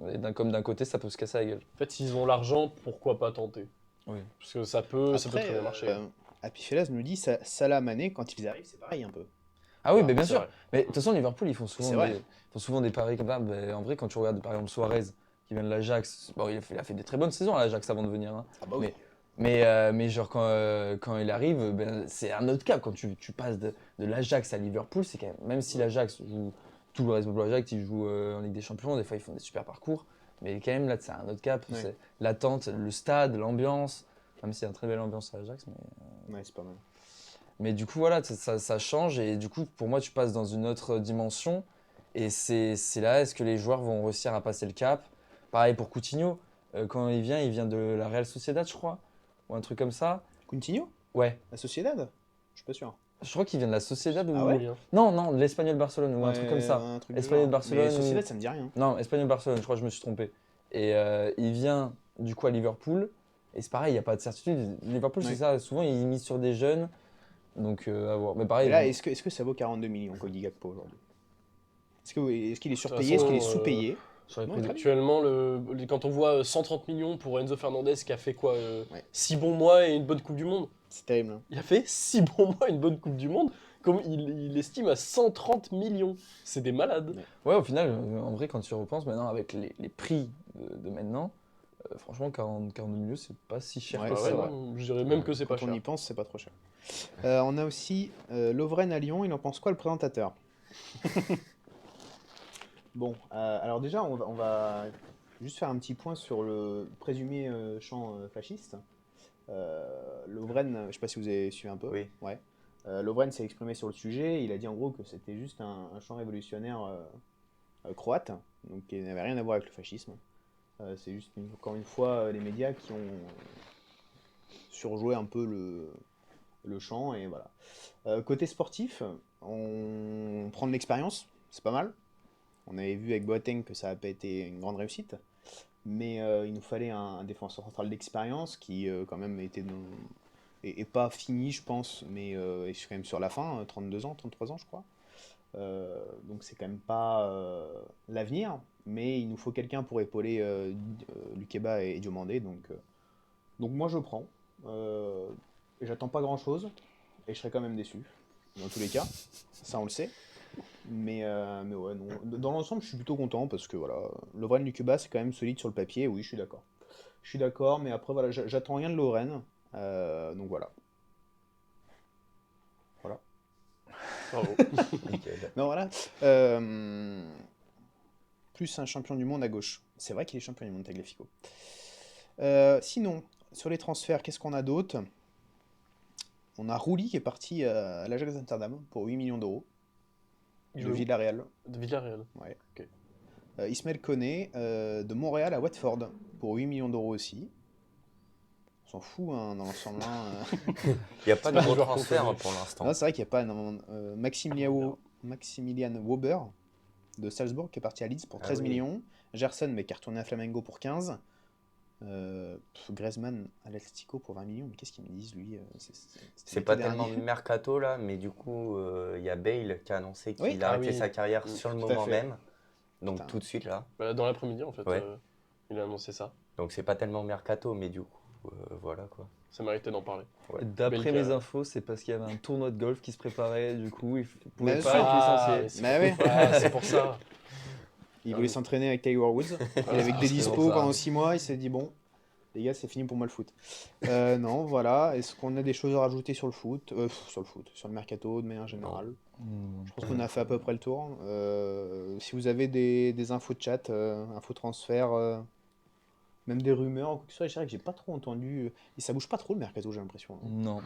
Et comme d'un côté, ça peut se casser la gueule. En fait, s'ils ont l'argent, pourquoi pas tenter? Oui. Parce que ça peut très bien marcher. Happy Fellas nous dit Salah Mané, quand ils arrivent, c'est pareil un peu. Ah oui, Ouais, mais bien C'est sûr. vrai. Mais de toute façon, Liverpool, C'est vrai. ils font souvent des paris comme ça. Mais en vrai, quand tu regardes par exemple Suarez, qui vient de l'Ajax, bon, il a fait des très bonnes saisons à l'Ajax avant de venir. Hein. Ah bah oui. Mais genre quand il arrive, ben, c'est un autre cap. Quand tu passes de l'Ajax à Liverpool, c'est quand même si l'Ajax joue tout le reste de l'Ajax, ils jouent en Ligue des Champions, des fois ils font des super parcours. Mais quand même là, c'est un autre cap. Ouais. C'est l'attente, le stade, l'ambiance. Même s'il y a une très belle ambiance à l'Ajax. Ouais, c'est pas mal. Mais du coup, voilà, ça change. Et du coup, pour moi, tu passes dans une autre dimension. Et c'est là, est-ce que les joueurs vont réussir à passer le cap? Pareil pour Coutinho. Quand il vient de la Real Sociedad, je crois. Ou un truc comme ça. Coutinho, Ouais. la Sociedad? Je suis pas sûr. Je crois qu'il vient de la Sociedad ou... Ah ouais Oui, hein. Non, de l'Espagnol Barcelone ou un truc comme ça. Un truc du Espanyol genre. Barcelone Mais ou- Sociedad, ça me dit rien. Non, Espagnol Barcelone, je crois que je me suis trompé. Et il vient du coup à Liverpool. Et c'est pareil, il n'y a pas de certitude. Liverpool, Ouais. c'est ça. Souvent, ils misent sur des jeunes. Donc, à voir. Mais pareil, Et là, bon, est-ce que ça vaut 42 millions, Cody Gakpo, aujourd'hui? Est-ce qu'il est De toute surpayé? Est-ce qu'il est façon, sous-payé? sur les non, prix de- très bien. Actuellement, quand on voit 130 millions pour Enzo Fernandez qui a fait quoi Ouais. 6 bons mois et une bonne Coupe du Monde. C'est terrible. Hein. Il a fait 6 bons mois et une bonne Coupe du Monde. Comme il estime à 130 millions. C'est des malades. Ouais. Ouais, au final, en vrai, quand tu y repenses maintenant, avec les prix de maintenant, franchement, 42 millions, c'est pas si cher Ouais, que Ah ça. ouais, non, je dirais même que c'est pas Quand cher. on y pense, c'est pas trop cher. On a aussi Lovren à Lyon. Il en pense quoi, le présentateur? Bon, alors déjà, on va juste faire un petit point sur le présumé chant fasciste. Lovren, je sais pas si vous avez suivi un peu. Oui. Ouais. Lovren s'est exprimé sur le sujet. Il a dit en gros que c'était juste un chant révolutionnaire croate, donc qui n'avait rien à voir avec le fascisme. C'est juste encore une fois les médias qui ont surjoué un peu le chant et voilà. Côté sportif, on prend de l'expérience, c'est pas mal. On avait vu avec Boateng que ça n'a pas été une grande réussite, mais il nous fallait un défenseur central d'expérience qui quand même était et pas fini, je pense, mais est quand même sur la fin, 32 ans, 33 ans, je crois. Donc c'est quand même pas l'avenir, mais il nous faut quelqu'un pour épauler Lukeba et Diomandé, donc moi je prends. Et j'attends pas grand chose, et je serai quand même déçu, dans tous les cas, ça on le sait. Mais ouais, non. Dans l'ensemble, je suis plutôt content parce que voilà, Lovren Lukeba c'est quand même solide sur le papier, oui, je suis d'accord. Je suis d'accord, mais après voilà, j'attends rien de Lovren, donc voilà. Voilà. Bravo. Nickel. Non, voilà. Plus un champion du monde à gauche. C'est vrai qu'il est champion du monde, Tagliafico. Sinon, sur les transferts, qu'est-ce qu'on a d'autre? On a Rouli qui est parti à l'Ajax Amsterdam pour 8 millions d'euros. Il De joue Villarreal. de Villarreal. Ouais. Ok. Ismaël Koné de Montréal à Watford pour 8 millions d'euros aussi. On s'en fout hein, dans l'ensemble. Il n'y a pas de pas un gros joueur qu'on transfert connaît. pour l'instant. Non, c'est vrai qu'il n'y a pas énormément. Maximilian Wöber de Salzbourg qui est parti à Leeds pour 13 oui. millions. Gerson, mais qui est retourné à Flamengo pour 15. Griezmann à l'Atlético pour 20 millions. Mais qu'est-ce qu'ils me disent, lui c'était C'est pas l'été tellement dernier. mercato là, mais du coup, il y a Bale qui a annoncé qu'il Oui. a Ah arrêté oui. sa carrière Mm, sur le tout à moment fait. même. Donc Putain. tout de suite là. Bah, dans l'après-midi, en fait, Ouais. il a annoncé ça. Donc c'est pas tellement mercato, mais du coup, voilà quoi. Ça méritait d'en parler. Ouais. D'après Belka. mes infos, c'est parce qu'il y avait un tournoi de golf qui se préparait, du coup, il pouvait Mais pas ça- être licencié. mais c'est Mais pour- ouais. Ah, c'est pour ça. Il Ah voulait oui. s'entraîner avec Tiger Woods. Il avait que des c'est dispos pour ça. pendant 6 mois. Il s'est dit bon, les gars, c'est fini pour moi le foot. Non, voilà. Est-ce qu'on a des choses à rajouter sur le foot sur le mercato de manière générale? Je pense qu'on a fait à peu près le tour. Si vous avez des infos de chat, infos transfert, même des rumeurs, ou quoi que ce soit, c'est vrai que j'ai pas trop entendu. Et ça bouge pas trop le mercato, j'ai l'impression. hein. Non.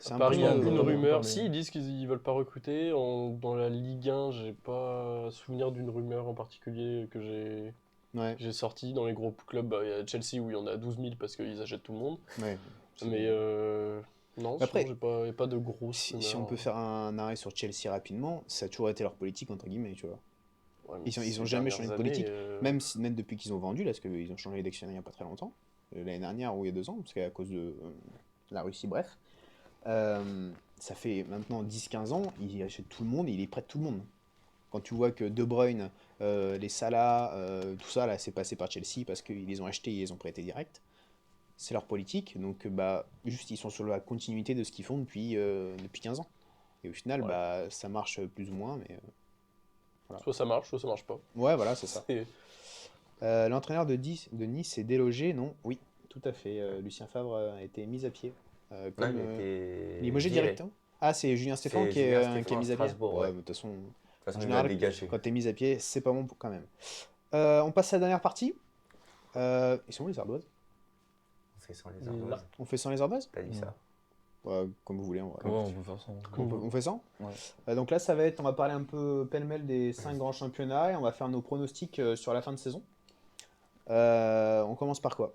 C'est un Paris, il y a peu, une euh, rumeur. parler. Si, ils disent qu'ils veulent pas recruter. Dans la Ligue 1, j'ai pas souvenir d'une rumeur en particulier que Ouais, j'ai sorti. Dans les gros clubs, bah, il y a Chelsea où il y en a 12 000 parce qu'ils achètent tout le monde. ouais. Mais non, Après, sinon, y a pas de grosses Si rumeurs. on peut faire un arrêt sur Chelsea rapidement, ça a toujours été leur politique, entre guillemets, tu vois. Ouais, mais Ils ont ces jamais dernières changé de années, politique. Même depuis qu'ils ont vendu, là, parce qu'ils ont changé d'actionnaire il n'y a pas très longtemps, l'année dernière ou il y a 2 ans, parce qu'à cause de la Russie, bref. Ça fait maintenant 10-15 ans, il achète tout le monde et il est prêt de tout le monde. Quand tu vois que De Bruyne, les Salah, tout ça, là, c'est passé par Chelsea parce qu'ils les ont achetés et ils les ont prêtés direct. C'est leur politique, donc bah, juste ils sont sur la continuité de ce qu'ils font depuis 15 ans. Et au final, Ouais. bah, ça marche plus ou moins, mais soit ça marche pas. ouais, voilà, c'est ça. C'est- L'entraîneur de Nice est délogé, non? Oui, tout à fait. Lucien Favre a été mis à pied. Non, Comme, il était limogé viré. directement. Ah, c'est Julien Stéphane C'est qui est, Julien qui est Stéphane mis à pied. Strasbourg, Ouais, ouais. mais de toute façon, De toute façon, en il général, a dégagé. quand t'es mis à pied, c'est pas bon quand même. On passe à la dernière partie. Ils sont où les ardoises? On fait sans les Là. ardoises. On fait sans les ardoises? T'as dit ça. Ouais, comme vous voulez. Ouais, on peut faire ça. On fait sans? Ouais. Donc là, ça va être, on va parler un peu pêle-mêle des 5 grands championnats et on va faire nos pronostics sur la fin de saison. On commence par quoi?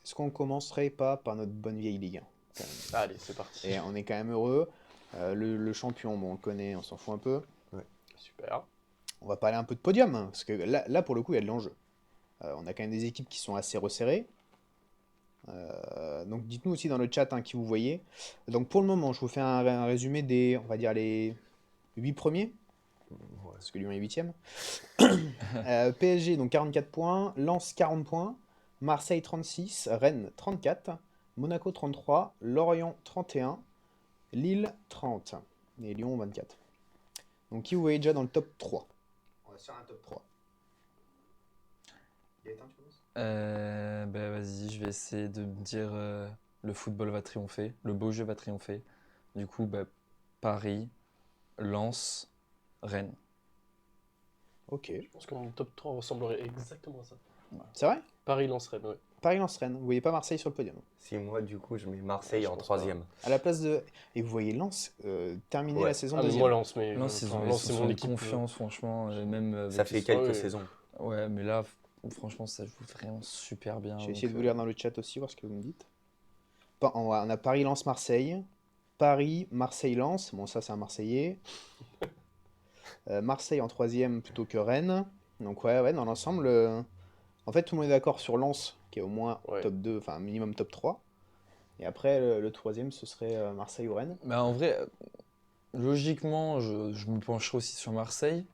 Est-ce qu'on commencerait pas par notre bonne vieille Ligue 1 quand même? Allez, c'est parti. Et on est quand même heureux. Le champion, bon, on le connaît, on s'en fout un peu. Super. On va parler un peu de podium, hein, parce que là, pour le coup, il y a de l'enjeu. On a quand même des équipes qui sont assez resserrées. Donc dites-nous aussi dans le chat hein, qui vous voyez. Donc pour le moment, je vous fais un résumé des, on va dire, les 8 premiers. Parce que Lyon est 8ème. PSG, donc 44 points. Lens, 40 points. Marseille, 36. Rennes, 34. Monaco, 33. Lorient, 31. Lille, 30. Et Lyon, 24. Donc qui vous voyez déjà dans le top 3? On va sur un top 3. Gaëtan, tu commences? Ben vas-y, je vais essayer de me dire le football va triompher, le beau jeu va triompher. Du coup, Paris, Lens, Rennes. Ok. Je pense que mon top 3 ressemblerait exactement à ça. C'est vrai? Paris lancerait, ouais. Paris-Lens-Rennes. Vous voyez pas Marseille sur le podium? Si moi, du coup, je mets Marseille Je en pense 3ème. À la place de... Et vous voyez Lens terminer Ouais. la saison Ah, mais deuxième. moi, Lens, mais Lens, ils ont, Lens, ils c'est sont mon en équipe. confiance, franchement, même avec Ça fait les- quelques ouais. saisons. Ouais, mais là, franchement, ça joue vraiment super bien. Je vais donc, essayer de vous lire dans le chat aussi, voir ce que vous me dites. On a Paris-Lens-Marseille. Paris, Marseille-Lens. Bon, ça, c'est un Marseillais. Marseille en troisième plutôt que Rennes. Donc, ouais, dans l'ensemble, en fait, tout le monde est d'accord sur Lens, qui est au moins Ouais. top 2, enfin, minimum top 3. Et après, le troisième, ce serait Marseille ou Rennes. En vrai, logiquement, je me pencherai aussi sur Marseille,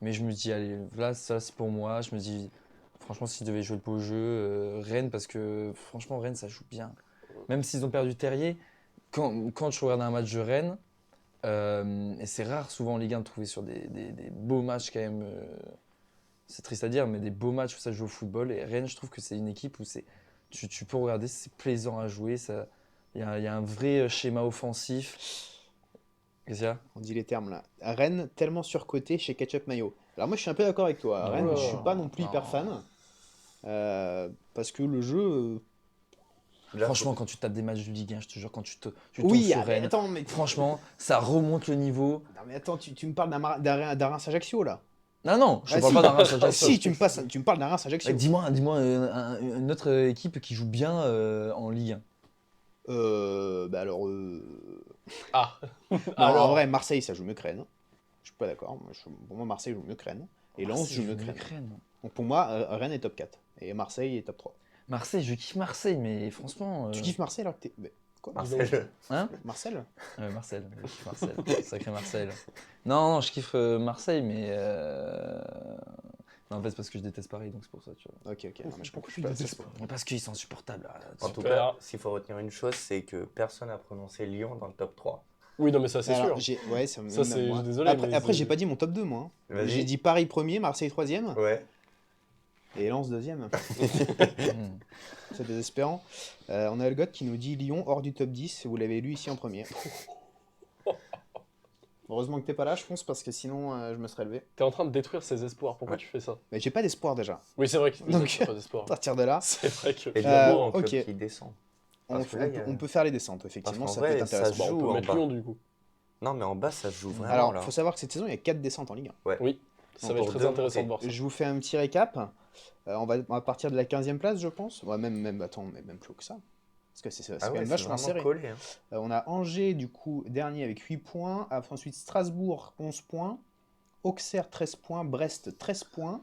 mais je me dis, allez, là, ça c'est pour moi. Je me dis, franchement, s'ils devaient jouer le beau jeu, Rennes, parce que franchement, Rennes, ça joue bien. Même s'ils ont perdu Terrier, quand je regarde un match de Rennes, et c'est rare souvent en Ligue 1 de trouver sur des beaux matchs quand même, c'est triste à dire, mais des beaux matchs où ça joue au football. Et Rennes, je trouve que c'est une équipe où tu peux regarder, c'est plaisant à jouer. Il y a un vrai schéma offensif. Qu'est-ce qu'il y a? On dit les termes là. Rennes, tellement surcoté chez Ketchup Mayo. Alors moi je suis un peu d'accord avec toi. Non. Rennes, je suis pas non plus Non. hyper fan. Parce que le jeu. Là, Franchement, quand tu tapes des matchs de Ligue 1, je te jure, quand tu tombes Oui, sur mais Rennes, attends, mais... franchement, ça remonte le niveau. Non, mais attends, tu me parles d'un Reims Ajaccio là. Non, je Ah, parle si. pas d'un Reims Ajaccio. Si, tu me parles d'un Reims Ajaccio. Dis-moi une autre équipe qui joue bien en Ligue 1. Bah alors. Ah. Non, Alors. en vrai, Marseille, ça joue mieux que Rennes. Je suis pas d'accord. Pour moi, Marseille joue mieux que Rennes. Et Lens joue mieux que Rennes. Donc pour moi, Rennes est top 4. Et Marseille est top 3. Marseille, je kiffe Marseille, mais franchement. Tu kiffes Marseille alors que t'es. Mais quoi Marcel. Hein? Marcel Marcel, je kiffe Marcel. Sacré Marcel. Non, je kiffe Marseille, mais. Non, en fait, c'est parce que je déteste Paris, donc c'est pour ça, tu vois. Ok. Non, mais je comprends. tu détestes pas? Mais parce qu'ils sont insupportables. En tout Super. cas, s'il faut retenir une chose, c'est que personne n'a prononcé Lyon dans le top 3. Oui, non, mais ça, c'est Alors, sûr. Ouais, ça, Ça, c'est- moi. désolé, mais Après, c'est- j'ai pas dit mon top 2, moi. Vas-y. J'ai dit Paris premier, Marseille troisième Ouais. et Lens deuxième. Hmm. C'est désespérant. On a Elgot qui nous dit Lyon hors du top 10. Vous l'avez lu ici en premier. Heureusement que t'es pas là, je pense, parce que sinon je me serais levé. T'es en train de détruire ses espoirs. Pourquoi Ouais. tu fais ça? Mais j'ai pas d'espoir déjà. Oui, c'est vrai que Donc- t'as pas d'espoir. À partir de là, C'est vrai que. Et finalement, un club ok. qui descend. on, Parce que là, il y a- on peut faire les descentes, effectivement, Parce ça qu'en peut être vrai, ça intéressant. bon, joue on peut en mettre bas. Lyon, du coup. Non, mais en bas, ça se joue vraiment Alors, là. faut savoir que cette saison, il y a 4 descentes en Ligue 1. Oui, ça va être Pour très deux intéressant montées. de voir ça. Je vous fais un petit récap. On va partir de la 15e place, je pense. Ouais, attends, mais même plus haut que ça. Parce que c'est Ah quand ouais, même c'est vachement vraiment serré. collé. Hein. On a Angers, du coup, dernier avec 8 points. Ensuite, Strasbourg, 11 points. Auxerre, 13 points. Brest, 13 points.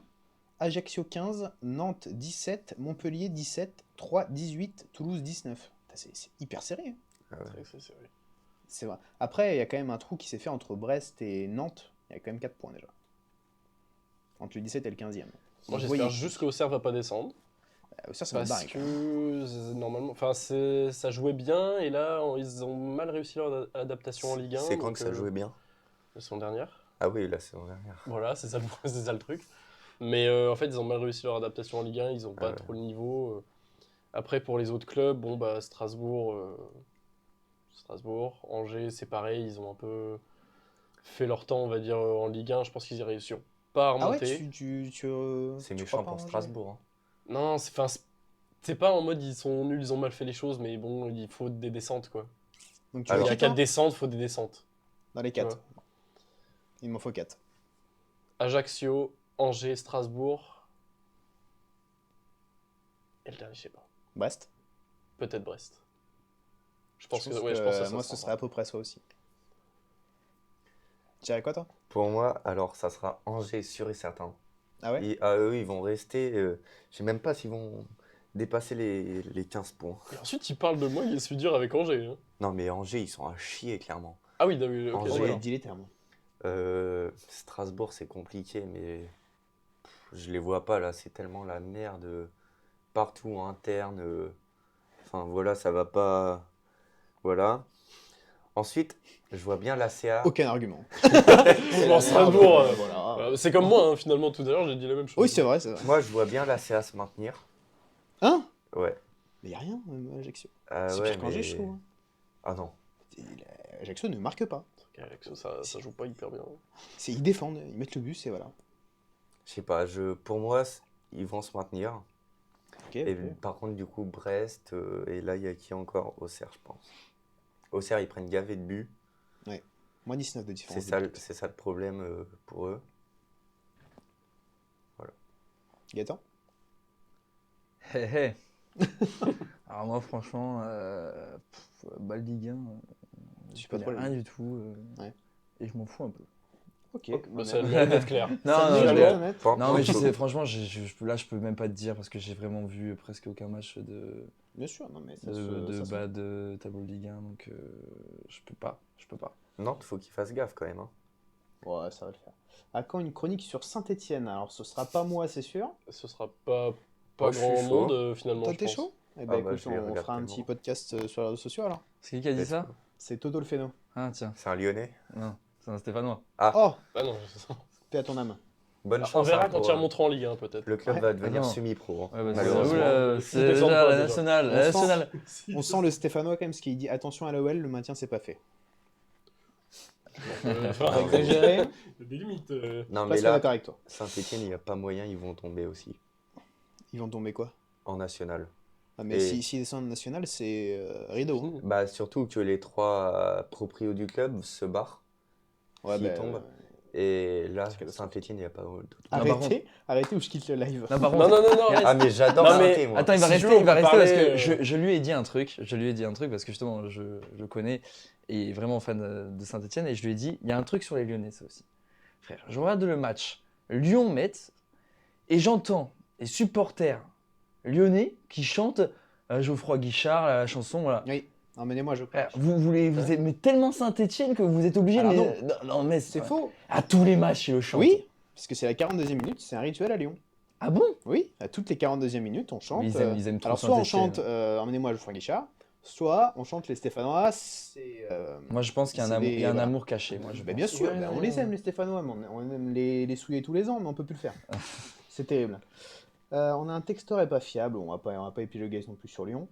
Ajaccio, 15. Nantes, 17. Montpellier, 17. 3, 18. Toulouse, 19. Putain, c'est hyper serré. Hein. Ah ouais. C'est vrai que c'est vrai. C'est vrai. Après, il y a quand même un trou qui s'est fait entre Brest et Nantes. Il y a quand même 4 points déjà. Entre le 17 et le 15e. Moi, Donc, j'espère voyez, juste qu'Auxerre va pas descendre. ça va Parce barrer, quand même. que normalement, enfin, ça jouait bien et là, ils ont mal réussi leur adaptation en Ligue 1. C'est quand donc, que ça jouait bien? La saison dernière. Ah oui, la saison dernière. Voilà, c'est ça, c'est ça le truc. Mais en fait, ils ont mal réussi leur adaptation en Ligue 1, ils ont pas ouais. trop le niveau. Après, pour les autres clubs, bon, bah, Strasbourg, Angers, c'est pareil, ils ont un peu fait leur temps, on va dire, en Ligue 1. Je pense qu'ils y réussiront pas à Ah ouais, remonter. tu C'est crois méchant pas pour en Strasbourg. Hein. Non, c'est pas en mode ils sont nuls, ils ont mal fait les choses, mais bon, il faut des descentes, quoi. Donc tu Alors, vois Il y a qui, toi 4 descentes, il faut des descentes. Dans les 4. Il m'en faut 4. Ajaccio, Angers, Strasbourg. Et le dernier, je sais pas. Brest. Peut-être Brest. Je pense que ça moi, sera ce ça. serait à peu près ça aussi. Tu dirais quoi, toi? Pour moi, alors, ça sera Angers sûr et certain. Ah ouais? Eux, ils vont rester. Je sais même pas s'ils vont dépasser les 15 points. Et ensuite, il parle de moi, il est dur avec Angers. Hein. Non, mais Angers, ils sont à chier, clairement. Ah oui, ok, Angers. Oh, d'accord. ouais, dis les termes. Strasbourg, c'est compliqué, mais je les vois pas là. C'est tellement la merde partout interne. Enfin, voilà, ça va pas. Voilà. Ensuite, je vois bien la CA. Aucun argument. Bon, Strasbourg, Voilà. c'est comme moi, hein, finalement, tout à l'heure, j'ai dit la même chose. Oui, c'est vrai, c'est vrai. Moi, je vois bien la CA se maintenir. Hein? Ouais. Mais y a rien, Ajaccio. Ah C'est ouais, pire qu'Angers, je trouve. hein. Ah non. Ajaccio ne marque pas. Ok, Alex, ça joue pas hyper bien. Ils défendent, ils mettent le bus et voilà. Je sais pas. Pour moi, ils vont se maintenir. Ok. Et ok. par contre, du coup, Brest, et là, il y a qui encore? Auxerre, je pense. Auxerre, ils prennent gavé de buts. Moins 19 de différence. C'est ça le problème pour eux. Gaëtan? Hé hé. Alors moi franchement, balle Ligue 1, Je suis je pas connais trop le- rien du tout. Ouais. Et je m'en fous un peu. Ok. Bah, ça a le mérite d'être clair. Non, Ça non, dit, je- je vais te mettre. Par non, mais contre, je sais, franchement, là je peux même pas te dire parce que j'ai vraiment vu presque aucun match Bien sûr, non mais ça de tableau de Ligue 1, donc je peux pas. Nantes, faut qu'ils fassent gaffe quand même. Hein. Ouais, ça va le faire. À quand une chronique sur Saint-Etienne? Alors, ce sera pas moi, c'est sûr. Ce sera pas Moi, je suis grand chaud. monde, finalement, Toi, je t'es pense. chaud? Eh Ah ben, bah, écoute, je vais on regarder fera un tellement. petit podcast sur les réseaux sociaux alors. C'est qui a dit Let's ça? go. C'est Toto le Féno. Ah tiens, C'est un Lyonnais. non, c'est un Stéphanois. Oh, Ah non, paix à ton âme. Bonne on chance. verra hein, quand pour, ils remonteront en Ligue 1, peut-être. Le club Ouais. va devenir Ah non. semi-pro. hein, Ouais, bah, c'est malheureusement. où, là, Ils c'est descendent déjà pas, la déjà. nationale. On La sent- nationale. On sent le Stéphanois quand même, ce qui dit attention à l'OL, le maintien c'est pas fait. Enfin, Exagéré. il y a des limites. Non, Pas mais sûr là, d'accord avec toi. Saint-Etienne, il n'y a pas moyen, ils vont tomber aussi Ils vont tomber quoi? en national. Ah, mais Et- s'ils descendent national, c'est rideau. hein. Bah, surtout que les 3 proprios du club se barrent. Ouais, S'ils bah, tombent. Et là, C'est catastrophique. Saint-Etienne, il n'y a pas d'autre. par Arrêtez ou je quitte le live. Non, par Non, contre, non, non, non, Ah, reste. mais j'adore Non, mais- Saint-Etienne, moi. attends, il va Si rester, tu veux, il va on peut rester parce parler, que je lui ai dit un truc. Je lui ai dit un truc parce que justement, je le connais et il est vraiment fan de Saint-Etienne. Et je lui ai dit, il y a un truc sur les Lyonnais, ça aussi. Frère, je regarde le match Lyon-Metz et j'entends les supporters lyonnais qui chantent Geoffroy Guichard, la chanson. Voilà. Oui, emmenez-moi, je crois. Frère, vous êtes mais tellement Saint-Etienne que vous êtes obligé Alors de. non. Non, mais C'est faux. À tous les matchs, il le chante. Oui, parce que c'est la 42e minute, c'est un rituel à Lyon. Ah bon? Oui, à toutes les 42e minutes, on chante. Mais ils aiment trop alors, soit on Saint-Étienne. chante Emmenez-moi, Geoffroy Guichard, soit on chante les Stéphanois. C'est. Moi, je pense qu'il y a un C'est amour, des- il y a un voilà. amour caché. Moi, je Bah, pense. bien sûr, Ouais, bah, on ouais, les aime ouais. les Stéphanois, mais on aime les souiller tous les ans, mais on peut plus le faire. C'est terrible. On a un texteur et pas fiable, on va pas épiloguer non plus sur Lyon.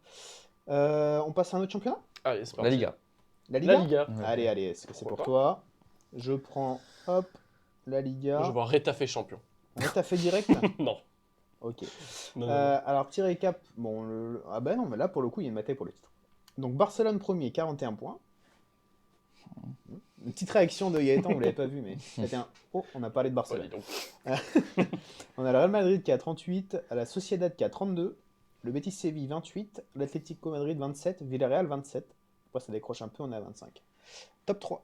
On passe à un autre championnat. Allez, c'est La parti. Liga. La Liga. La Liga. Ouais. Allez, allez, est-ce que c'est pour Pourquoi toi? Je prends, hop, la Liga. Je vois Retafe champion. T'as fait direct? Non. Ok. Non, non, non. Alors, petit récap. Bon, ah bah non, mais là, pour le coup, il y a une bataille pour le titre. Donc, Barcelone premier, 41 points. Une petite réaction de Gaëtan, vous l'avez pas vu, mais c'était un... Oh, on a parlé de Ouais, Barcelone. dis donc. On a le Real Madrid qui a 38, la Sociedad qui a 32, le Betis Séville 28, l'Atlético Madrid 27, Villarreal 27. Après, ça décroche un peu, on est à 25. Top 3.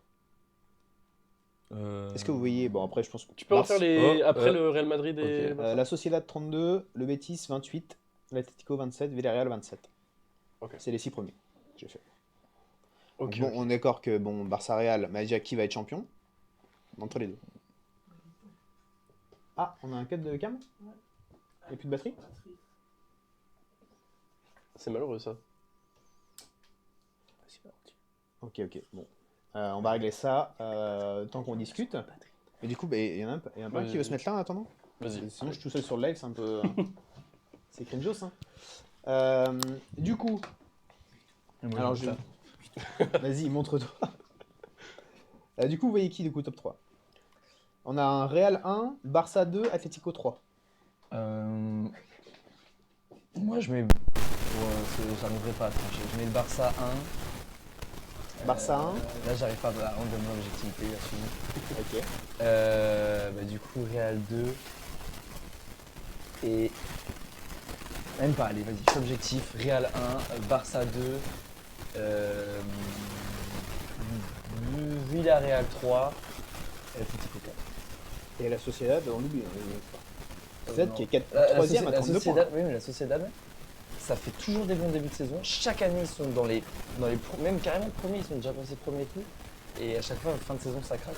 Est-ce que vous voyez... Bon, après, je pense que... Tu peux refaire les. Oh, Après le Real Madrid et. ok. le Barça La Sociedad 32, le Betis 28, l'Atlético 27, Villarreal 27. Ok. C'est les 6 premiers que j'ai fait. Ok. Bon, on est d'accord que bon, Barça-Real, mais déjà qui va être champion? Entre les deux. Ah, on a un cut de cam? Et plus de batterie? C'est malheureux ça. Ok, ok, bon. On va régler ça tant qu'on discute. Et du coup, il y en a pas un qui veut se mettre là en attendant? Vas-y. Sinon, je suis tout seul sur le live, c'est un peu... c'est cringeos, hein. Du coup... Alors, je... Vas-y, montre-toi. Du coup, vous voyez qui, du coup, top 3? On a un Real 1, Barça 2, Atlético 3. Moi, je mets. J'arriverai pas à trancher. Je mets le Barça 1. Barça 1, Là, j'arrive pas à rendre de mon objectivité là-dessus. ok. Du coup, Real 2. Et. Même pas, allez, vas-y, je suis objectif. Real 1, Barça 2. Villarreal 3. Et Atlético 4. Et la Sociedad, on l'oublie. Sociedad non. qui est La 3ème à 32 points. Oui, mais la Sociedad, ça fait toujours des bons débuts de saison. Chaque année, ils sont dans les même carrément premiers, ils sont déjà passés premiers et tout. Et à chaque fois, fin de saison, ça craque.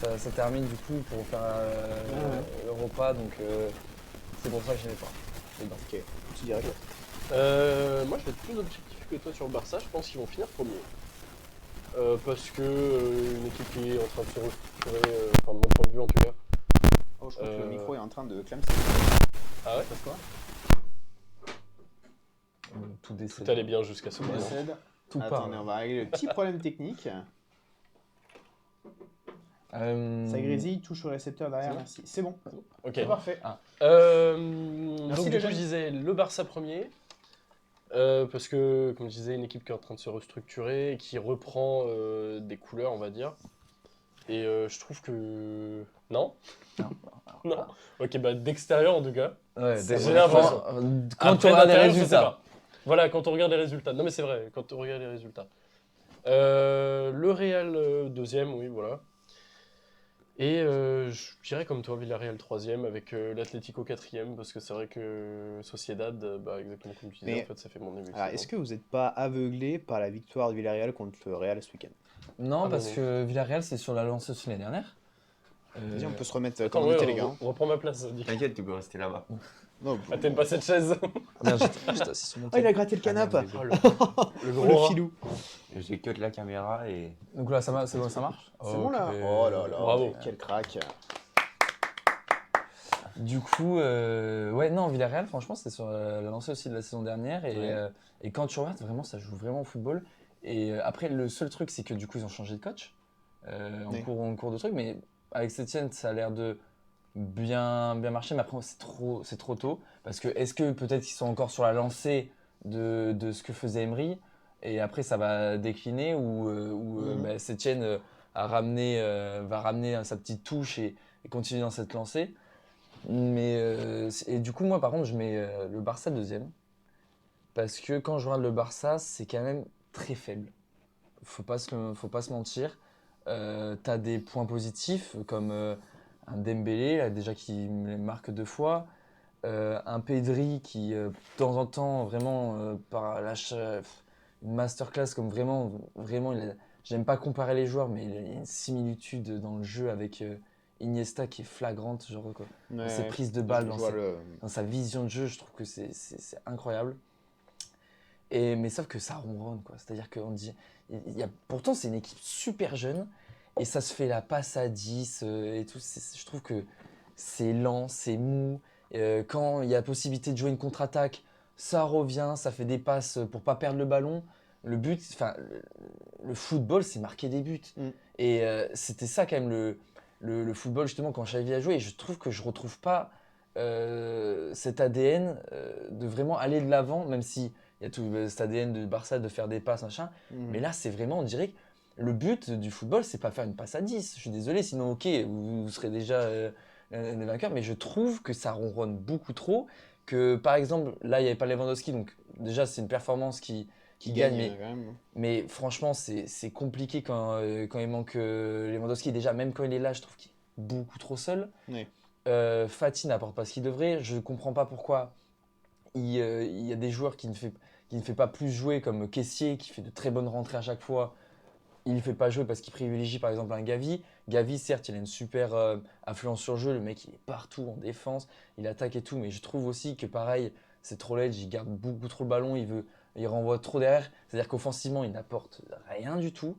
Ça termine du coup pour faire l'Europa, donc c'est pour ça que je n'aimais pas. C'est bien. Ok, tu dirais quoi? Moi, je vais être plus objectif que toi sur le Barça. Je pense qu'ils vont finir premier. Parce que une équipe qui est en train de se restructurer, enfin de mon point de vue en tout cas. Oh, je crois que le micro est en train de clamser. Ah ouais. Passe quoi? Tout décède. Tout allait bien jusqu'à ce moment. Décède. Tout part. Attendez, on va régler le petit problème technique. Ça grésille, touche au récepteur derrière, merci. C'est bon, Ok. c'est parfait. Donc les du coup, jeunes. je disais le Barça premier. Parce que, comme je disais, une équipe qui est en train de se restructurer et qui reprend des couleurs, on va dire. Et je trouve que... Non. Non. Ok, bah d'extérieur en tout cas. Ouais, J'ai l'impression. Quand tu Après, auras des d'intérieur, je sais résultats. pas. Voilà, quand on regarde les résultats. Non mais c'est vrai, quand on regarde les résultats. Le Real deuxième, oui, voilà. Et je dirais comme toi, Villarreal troisième avec l'Atlético quatrième, parce que c'est vrai que Sociedad, bah, exactement comme tu disais, Mais- en fait, ça fait mon début. de Alors, saison. est-ce que vous n'êtes pas aveuglé par la victoire de Villarreal contre le Real ce week-end? Non, Ah, parce bon, que Villarreal, c'est sur la lancée aussi l'année dernière. Vas-y, on peut se remettre Attends, comme on ouais, était, les gars. on reprend ma place, Nick. T'inquiète, tu peux rester là-bas. Non, Ah, t'aimes pas cette chaise? Merde, j'étais assis sur mon Oh, il a tel. gratté le canapé. Ah, merde, Le Oh, gros le rat. filou. J'ai cut la caméra et. Donc là, c'est bon, ça marche? C'est bon là? Ok. Oh là là, Bravo. quel crack. Du coup, ouais, non, Villarreal, franchement, c'était sur la lancée aussi de la saison dernière. Et quand tu regardes, vraiment, ça joue vraiment au football. Et après, le seul truc, c'est que du coup, ils ont changé de coach Oui. en cours de truc. Mais avec Sétienne, ça a l'air de bien marcher. Mais après, c'est trop tôt. Parce que est-ce que peut-être qu'ils sont encore sur la lancée de ce que faisait Emery et après, ça va décliner ou Mhm. Sétienne va ramener sa petite touche et continuer dans cette lancée. Mais, et du coup, moi, par contre, je mets le Barça deuxième. Parce que quand je regarde le Barça, c'est quand même très faible. Faut pas se mentir. T'as des points positifs comme un Dembélé, là, déjà qui me marque 2 fois. Un Pedri qui, de temps en temps, vraiment, lâche une masterclass comme vraiment, j'aime pas comparer les joueurs, mais il y a une similitude dans le jeu avec Iniesta qui est flagrante, genre, quoi. Dans ses prises de balles, je vois dans sa vision de jeu, je trouve que c'est incroyable. Mais sauf que ça ronronne, quoi. C'est-à-dire qu'on dit, pourtant c'est une équipe super jeune et ça se fait la passe à 10 et tout. Je trouve que c'est lent, c'est mou. Quand il y a possibilité de jouer une contre-attaque, ça revient, ça fait des passes pour pas perdre le ballon. Le but, enfin, le football, c'est marquer des buts. Et c'était ça quand même le football justement quand Xavi a joué. Et je trouve que je retrouve pas cet ADN de vraiment aller de l'avant, même si il y a tout cet ADN de Barça de faire des passes, machin. Mais là, c'est vraiment, on dirait que le but du football, c'est pas faire une passe à 10. Je suis désolé, sinon, ok, vous serez déjà les vainqueurs. Mais je trouve que ça ronronne beaucoup trop. Que par exemple, là, il n'y avait pas Lewandowski. Donc, déjà, c'est une performance qui gagne. Mais franchement, c'est compliqué quand il manque Lewandowski. Déjà, même quand il est là, je trouve qu'il est beaucoup trop seul. Oui. Fati n'apporte pas ce qu'il devrait. Je ne comprends pas pourquoi il y a des joueurs qui ne fait pas plus jouer, comme Kessié, qui fait de très bonnes rentrées à chaque fois. Il ne fait pas jouer parce qu'il privilégie par exemple un Gavi. Gavi, certes, il a une super influence sur le jeu. Le mec, il est partout en défense, il attaque et tout. Mais je trouve aussi que pareil, c'est trop ledge, il garde beaucoup trop le ballon, il renvoie trop derrière. C'est-à-dire qu'offensivement, il n'apporte rien du tout.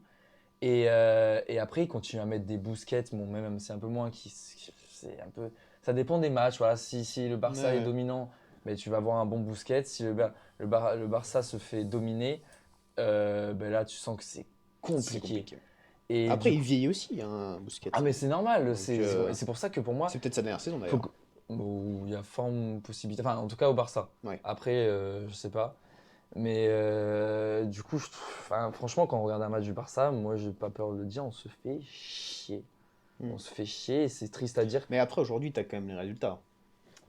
Et après, il continue à mettre des Busquets. Bon, même c'est un peu moins. C'est un peu, ça dépend des matchs. Voilà, si le Barça est dominant, mais tu vas avoir un bon Busquets. Si le Barça se fait dominer, là, tu sens que c'est compliqué. Et après, il vieillit aussi, hein, Busquets. Ah, mais c'est normal. Donc, C'est pour ça que pour moi, c'est peut-être sa dernière saison d'ailleurs. il y a forme possibilité. Enfin, en tout cas au Barça. Ouais. Après, je sais pas. Mais du coup, franchement, quand on regarde un match du Barça, moi, j'ai pas peur de le dire, on se fait chier. On se fait chier et c'est triste à dire. Mais après, aujourd'hui, tu as quand même les résultats.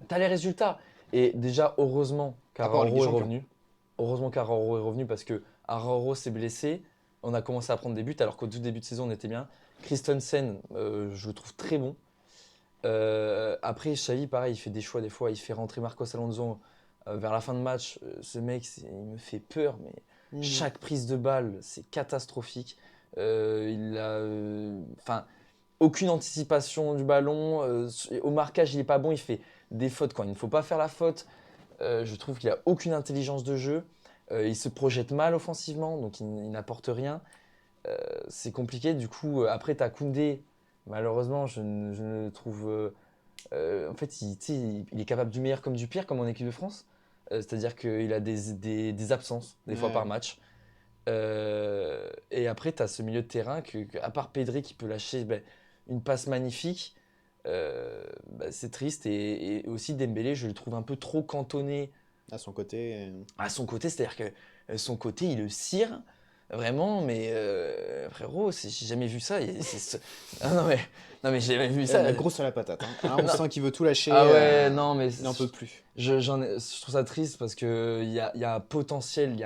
T'as les résultats. Et déjà, heureusement qu'Araujo est revenu. Heureusement qu'Araujo est revenu parce que Araujo s'est blessé. On a commencé à prendre des buts alors qu'au tout début de saison, on était bien. Christensen, je le trouve très bon. Après, Xavi, pareil, il fait des choix des fois. Il fait rentrer Marcos Alonso vers la fin de match. Ce mec, il me fait peur. Mais chaque prise de balle, c'est catastrophique. Il a... aucune anticipation du ballon. Au marquage, il n'est pas bon. Il fait des fautes quand il ne faut pas faire la faute. Je trouve qu'il n'a aucune intelligence de jeu. Il se projette mal offensivement, donc il n'apporte rien. C'est compliqué. Du coup, après, tu as Koundé. Malheureusement, je ne trouve. En fait, il est capable du meilleur comme du pire, comme en équipe de France. C'est-à-dire qu'il a des absences, des fois par match. Et après, tu as ce milieu de terrain à part Pedri qui peut lâcher une passe magnifique, c'est triste. Et aussi Dembélé, je le trouve un peu trop cantonné à son côté. À son côté, c'est-à-dire que son côté, il le cire vraiment, mais frérot, j'ai jamais vu ça. Ah non mais j'ai jamais vu ça. La grosse à la patate. Hein. Là, on sent qu'il veut tout lâcher. Ah ouais, non mais il n'en peut plus. Je trouve ça triste parce que il y a un potentiel,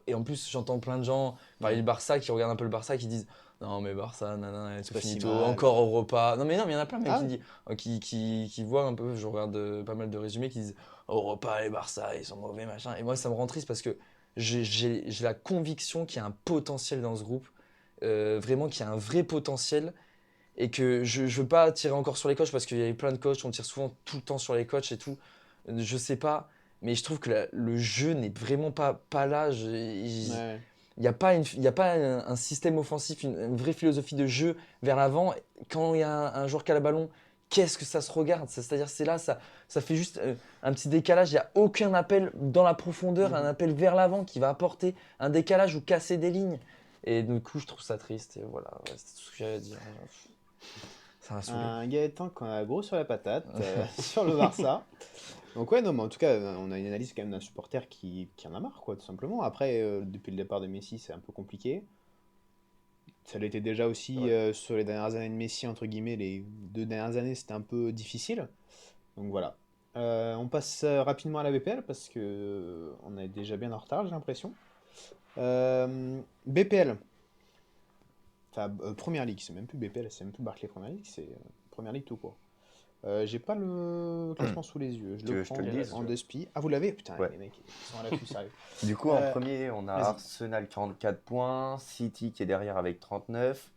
et en plus j'entends plein de gens parler du Barça qui regardent un peu le Barça qui disent non mais Barça, c'est finito, encore Europa. Non mais il y en a plein même qui voient un peu, je regarde pas mal de résumés qui disent Europa et Barça ils sont mauvais machin. Et moi ça me rend triste parce que j'ai la conviction qu'il y a un potentiel dans ce groupe, vraiment qu'il y a un vrai potentiel. Et que je veux pas tirer encore sur les coachs parce qu'il y a plein de coachs, on tire souvent tout le temps sur les coachs et tout. Je sais pas, mais je trouve que le jeu n'est vraiment pas là. Il n'y a pas, un système offensif, une vraie philosophie de jeu vers l'avant. Quand il y a un joueur qui a le ballon, qu'est-ce que ça se regarde? C'est-à-dire c'est là, ça fait juste un petit décalage. Il n'y a aucun appel dans la profondeur, un appel vers l'avant qui va apporter un décalage ou casser des lignes. Et du coup, je trouve ça triste. Et voilà, c'est tout ce que j'avais à dire. Ça m'a saoulé. Un Gaëtan qu'on a gros sur la patate sur le Barça. Donc ouais, non, mais en tout cas, on a une analyse quand même d'un supporter qui en a marre, quoi, tout simplement. Après, depuis le départ de Messi, c'est un peu compliqué. Ça l'était déjà aussi Ouais. sur les dernières années de Messi, entre guillemets. Les 2 dernières années, c'était un peu difficile. Donc voilà. On passe rapidement à la BPL parce que on est déjà bien en retard, j'ai l'impression. BPL, enfin Première Ligue, c'est même plus BPL, c'est même plus Barclay Première Ligue, c'est Première Ligue tout court. J'ai pas le classement sous les yeux, je Tu veux le que je prends te le dise en deux spi. Ah, vous l'avez? Putain, Ouais. les mecs, ils sont à l'affût, sérieux. Du coup, en Euh, premier, on a vas-y. Arsenal 44 points, City qui est derrière avec 39,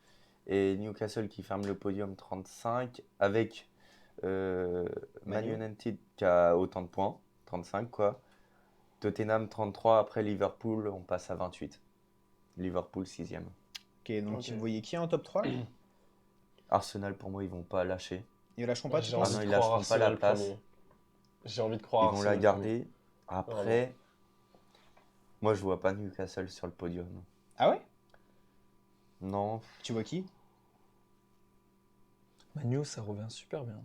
et Newcastle qui ferme le podium 35, avec Man Manu. United qui a autant de points, 35 quoi. Tottenham 33, après Liverpool, on passe à 28. Liverpool 6e. Ok, donc Ok. vous voyez qui est en top 3 là? Arsenal, pour moi, ils vont pas lâcher. Ils lâcheront pas, tu J'ai penses? envie non, de ils croire lâcheront pas la Arsenal place. premier. J'ai envie de Ils croire vont la Arsenal garder. Vraiment. Après, moi, je vois pas Newcastle sur le podium. Ah ouais? Non. Tu vois qui? Manu, ça revient super bien.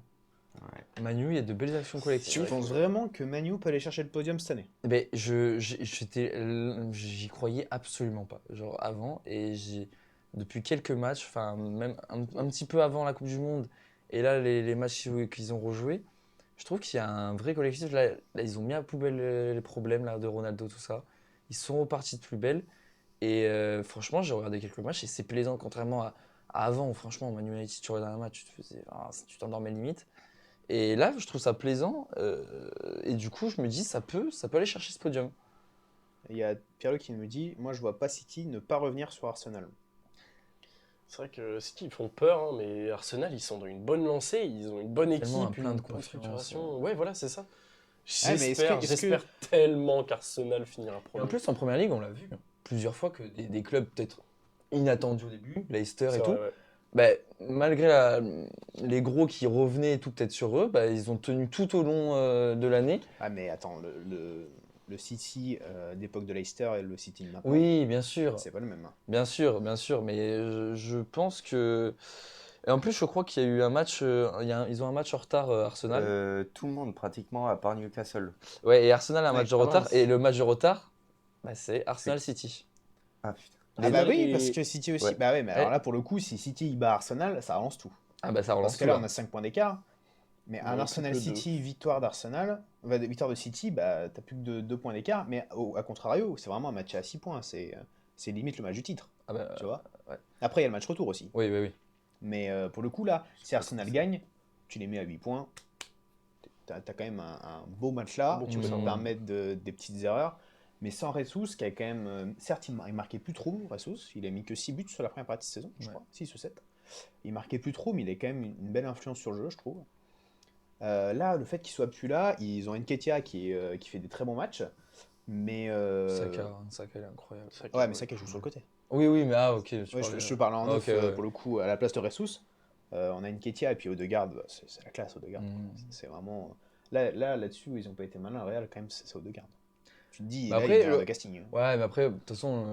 Ouais. Manu, il y a de belles actions Tu collectives. penses vraiment que Manu peut aller chercher le podium cette année? Ben, j'y croyais absolument pas. Genre avant, et depuis quelques matchs, enfin même un petit peu avant la Coupe du Monde, et là les matchs qu'ils ont rejoués, je trouve qu'il y a un vrai collectif. Là, ils ont mis à poubelle les problèmes là, de Ronaldo, tout ça. Ils sont repartis de plus belle. Et franchement, j'ai regardé quelques matchs et c'est plaisant, contrairement à avant où franchement, Man United, tu regardes un match, tu t'endormais limite. Et là, je trouve ça plaisant. Et du coup, je me dis, ça peut aller chercher ce podium. Il y a Pierre qui me dit, moi je vois pas City ne pas revenir sur Arsenal. C'est vrai que City, ils font peur, hein, mais Arsenal, ils sont dans une bonne lancée, ils ont une bonne Tellement un équipe, plein une de bonne confiance, structuration. Ouais, voilà, c'est ça. Ouais, mais J'espère tellement qu'Arsenal finira Et premier. en plus, en première ligue, on l'a vu plusieurs fois que des clubs peut-être inattendus au début, Leicester C'est et tout, vrai, ouais. bah, malgré les gros qui revenaient et tout peut-être sur eux, bah, ils ont tenu tout au long de l'année. Ah mais attends, le City d'époque de Leicester et le City de maintenant, Oui, bien sûr. c'est pas le même. Hein. Bien sûr, mais je pense que. Et en plus, je crois qu'il y a eu un match, ils ont un match en retard, Arsenal. Tout le monde, pratiquement, à part Newcastle. Ouais, et Arsenal a un Ouais. match de Ah retard, mince. et le match de retard, bah, c'est Arsenal-City. Ah putain. Ah Les bah deux, oui, et- parce que City aussi. Ouais. Bah ouais, mais alors Ouais. là pour le coup, si City il bat Arsenal, ça relance tout. Ah bah ça relance Parce que tout, là là. on a 5 points d'écart. Mais un Ouais, Arsenal triple deux. City, victoire d'Arsenal, victoire de City, bah t'as plus que 2 points d'écart. Mais à contrario, c'est vraiment un match à 6 points. C'est limite le match du titre. Ah bah, Tu vois. ouais. Après il y a le match retour aussi. Oui. Mais pour le coup là, si Arsenal gagne, tu les mets à 8 points. T'as quand même un beau match là. Bon Tu coup, peux ça. te permettre des petites erreurs. Mais sans Ressus, qui a quand même. Certes, il marquait plus trop, Ressus. Il a mis que 6 buts sur la première partie de saison, je Ouais. crois. 6 ou 7. Il marquait plus trop, mais il a quand même une belle influence sur le jeu, je trouve. Là, le fait qu'il soit plus là, ils ont Nketiah qui fait des très bons matchs. Mais. Saka, il est incroyable. Ouais, mais Saka joue sur le côté. Oui, mais ok. Ouais, je te parle en Ah, neuf, ok, ouais. pour le coup, à la place de Ressus. On a Nketiah et puis Odegaard, bah, c'est la classe, Odegaard. Mhm. C'est vraiment. Là-dessus, ils ont pas été malins. Le Real, quand même, c'est Odegaard. Tu te dis, Bah là, après, il a l'air de casting. Ouais, mais après, de toute façon,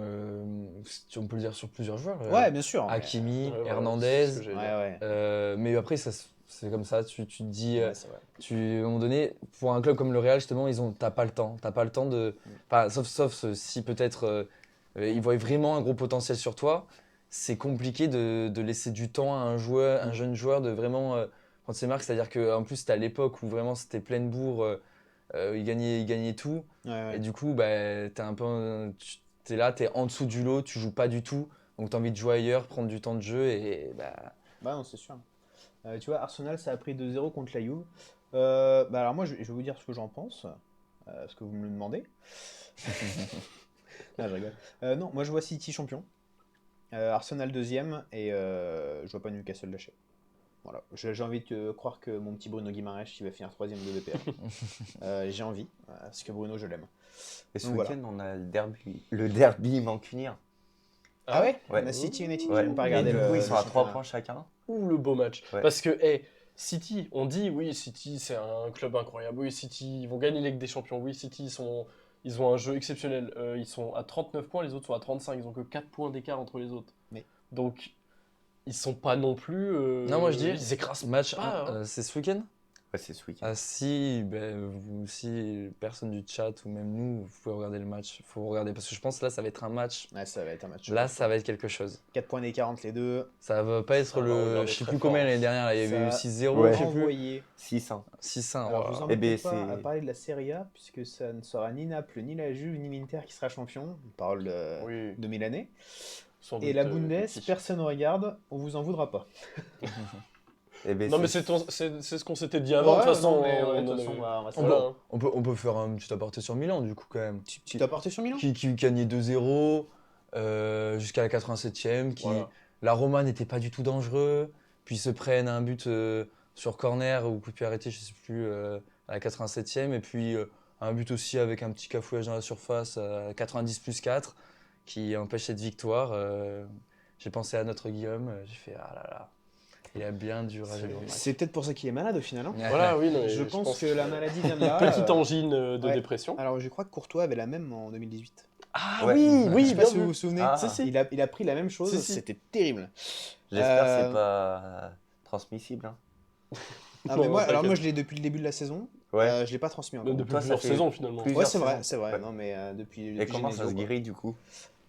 on peut le dire sur plusieurs joueurs. Ouais, bien sûr. mais- Hakimi, Ouais, voilà, Hernandez. c'est ce que Ouais, j'allais dire. ouais. Mais après, c'est comme ça. Tu te dis, Ouais, c'est vrai. à un moment donné, pour un club comme le Real, justement, t'as pas le temps. T'as pas le temps de. Enfin, sauf si peut-être ils voient vraiment un gros potentiel sur toi. C'est compliqué de laisser du temps à un jeune joueur de vraiment prendre ses marques. C'est-à-dire qu'en plus, c'était à l'époque où vraiment c'était pleine bourre. Il gagnait tout. Ouais, ouais. Et du coup, bah, t'es là, t'es en dessous du lot, tu joues pas du tout. Donc t'as envie de jouer ailleurs, prendre du temps de jeu et bah. Bah non, c'est sûr. Tu vois, Arsenal, ça a pris 2-0 contre la Juve. Bah alors moi, je vais vous dire ce que j'en pense, parce que vous me le demandez. Ah, je rigole. Non, moi je vois City champion, Arsenal deuxième, et je vois pas Newcastle lâcher. Voilà. J'ai envie de croire que mon petit Bruno Guimaraes, il va finir troisième de BPL. J'ai envie, parce que Bruno, je l'aime. Et ce Donc, week-end, on a le derby. Le derby mancunien. Ah ouais, Ouais. On a City United, Ouais. j'ai même pas Et regardé du le coup, ils sont à 3 championnat. points chacun. Ouh, le beau match. Ouais. Parce que, City, on dit, oui, City, c'est un club incroyable. Oui, City, ils vont gagner la Ligue des Champions. Oui, City, ils ont un jeu exceptionnel. Ils sont à 39 points, les autres sont à 35. Ils ont que 4 points d'écart entre les autres. Mais- Donc, ils sont pas non plus. Non, moi je dis, Ils écrasent match pas. 1, c'est ce week-end Ouais, c'est ce week-end. Ah si, vous aussi, personne du chat ou même nous, vous pouvez regarder le match. Faut regarder parce que je pense que là, ça va être un match. Ouais, ça va être un match. Là, ça va être quelque chose. 4 points d'écart entre les deux. Ça va pas être Ça va le. regarder Je sais très plus fort. combien l'année dernière, là, il y avait eu Ça 6-0, Ouais. je sais plus. Envoyé. 6-1. 6-1. Alors, je vous wow. en Eh embête ben, pas à c'est- parler de la Serie A, puisque ça ne sera ni Naples, ni la Juve, ni l'Inter qui sera champion. On parle Oui, de Milanais. sans Et doute, la Bundes, petit. personne ne regarde, on vous en voudra pas. Eh ben, Non, mais c'est- c'est ce qu'on s'était dit avant, de toute façon. non, mais, ouais, on de en toute façon, avait- on va Voilà, savoir. hein. On peut faire un petit aparté sur Milan, du coup, quand même. Tu t'as porté sur Milan Qui gagnait 2-0 jusqu'à la 87e. Voilà. La Roma n'était pas du tout dangereux. Puis ils se prennent un but sur corner ou coup de pied arrêté, je sais plus, à la 87e. Et puis un but aussi avec un petit cafouillage dans la surface à 90 plus 4 qui empêche cette victoire. J'ai pensé à notre Guillaume. J'ai fait ah là là, il a bien dû rager le match. C'est peut-être pour ça qu'il est malade au final. Hein. Voilà, oui, non, mais Je pense que la maladie vient de là. Petite angine de ouais. dépression. Alors, je crois que Courtois avait la même en 2018. Ah Ouais. oui, Je oui, sais pas bien si vous vu. vous souvenez. Ah. Si, si. Il a pris la même chose, Si, si. c'était terrible. J'espère que Euh, c'est pas transmissible. Hein. Ah, Non, mais moi, alors t'inquiète. moi, je l'ai depuis le début de la saison. Ouais. Je l'ai pas transmis encore. Même depuis Toi, ça plusieurs fait saisons, finalement. plus- Ouais, c'est plusieurs vrai, saisons. c'est vrai. Ouais. Non, mais depuis. Et depuis comment ça Genesio, se quoi. guérit du coup?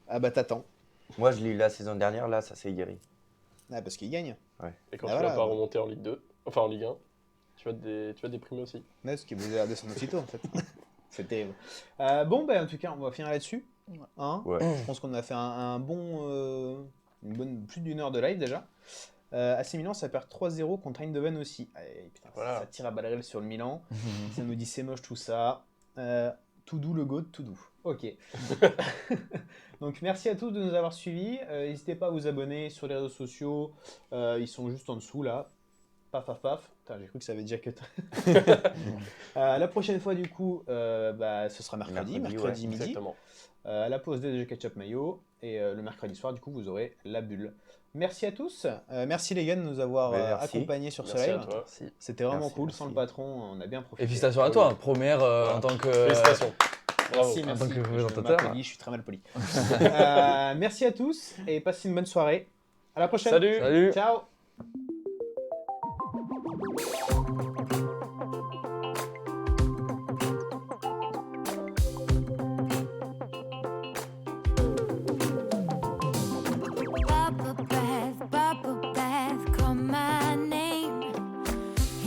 Ah bah t'attends. Moi, je l'ai eu la saison dernière, là, ça s'est guéri. Ah, parce qu'il gagne. Et quand Ah, tu voilà. vas pas remonter en Ligue 2, enfin en Ligue 1, tu vas déprimer aussi. Ouais, ce qui vous a descendu aussitôt en fait. C'est terrible. Bon, bah en tout cas, on va finir là-dessus. Hein Ouais. Je pense qu'on a fait un bon. Une bonne, plus d'une heure de live déjà. AC Milan, ça perd 3-0 contre Eindhoven aussi. Allez, putain, Voilà. ça tire à balles réelles sur le Milan. Ça nous dit c'est moche tout ça. Tout doux le goat, tout doux. Ok. Donc merci à tous de nous avoir suivis. N'hésitez pas à vous abonner sur les réseaux sociaux. Ils sont juste en dessous là. Paf paf paf. Putain, j'ai cru que ça avait déjà cut. La prochaine fois du coup, ce sera mercredi Mercredi, ouais, midi. Exactement. À la pause DDG Ketchup Mayo. Et le mercredi soir du coup vous aurez la bulle. Merci à tous. Merci les gars de nous avoir Merci. accompagnés sur ce Merci à live. toi. C'était vraiment Merci, cool. merci. Sans le patron, on a bien profité. Et félicitations à toi, première en tant que. Félicitations. Bravo. Merci, merci. En tant que Je présentateur. m'applaudis, je suis très mal poli. Merci à tous et passez une bonne soirée. À la prochaine. Salut. Salut. Ciao. Bubble bath, call my name.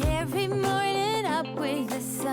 Every morning up with the sun.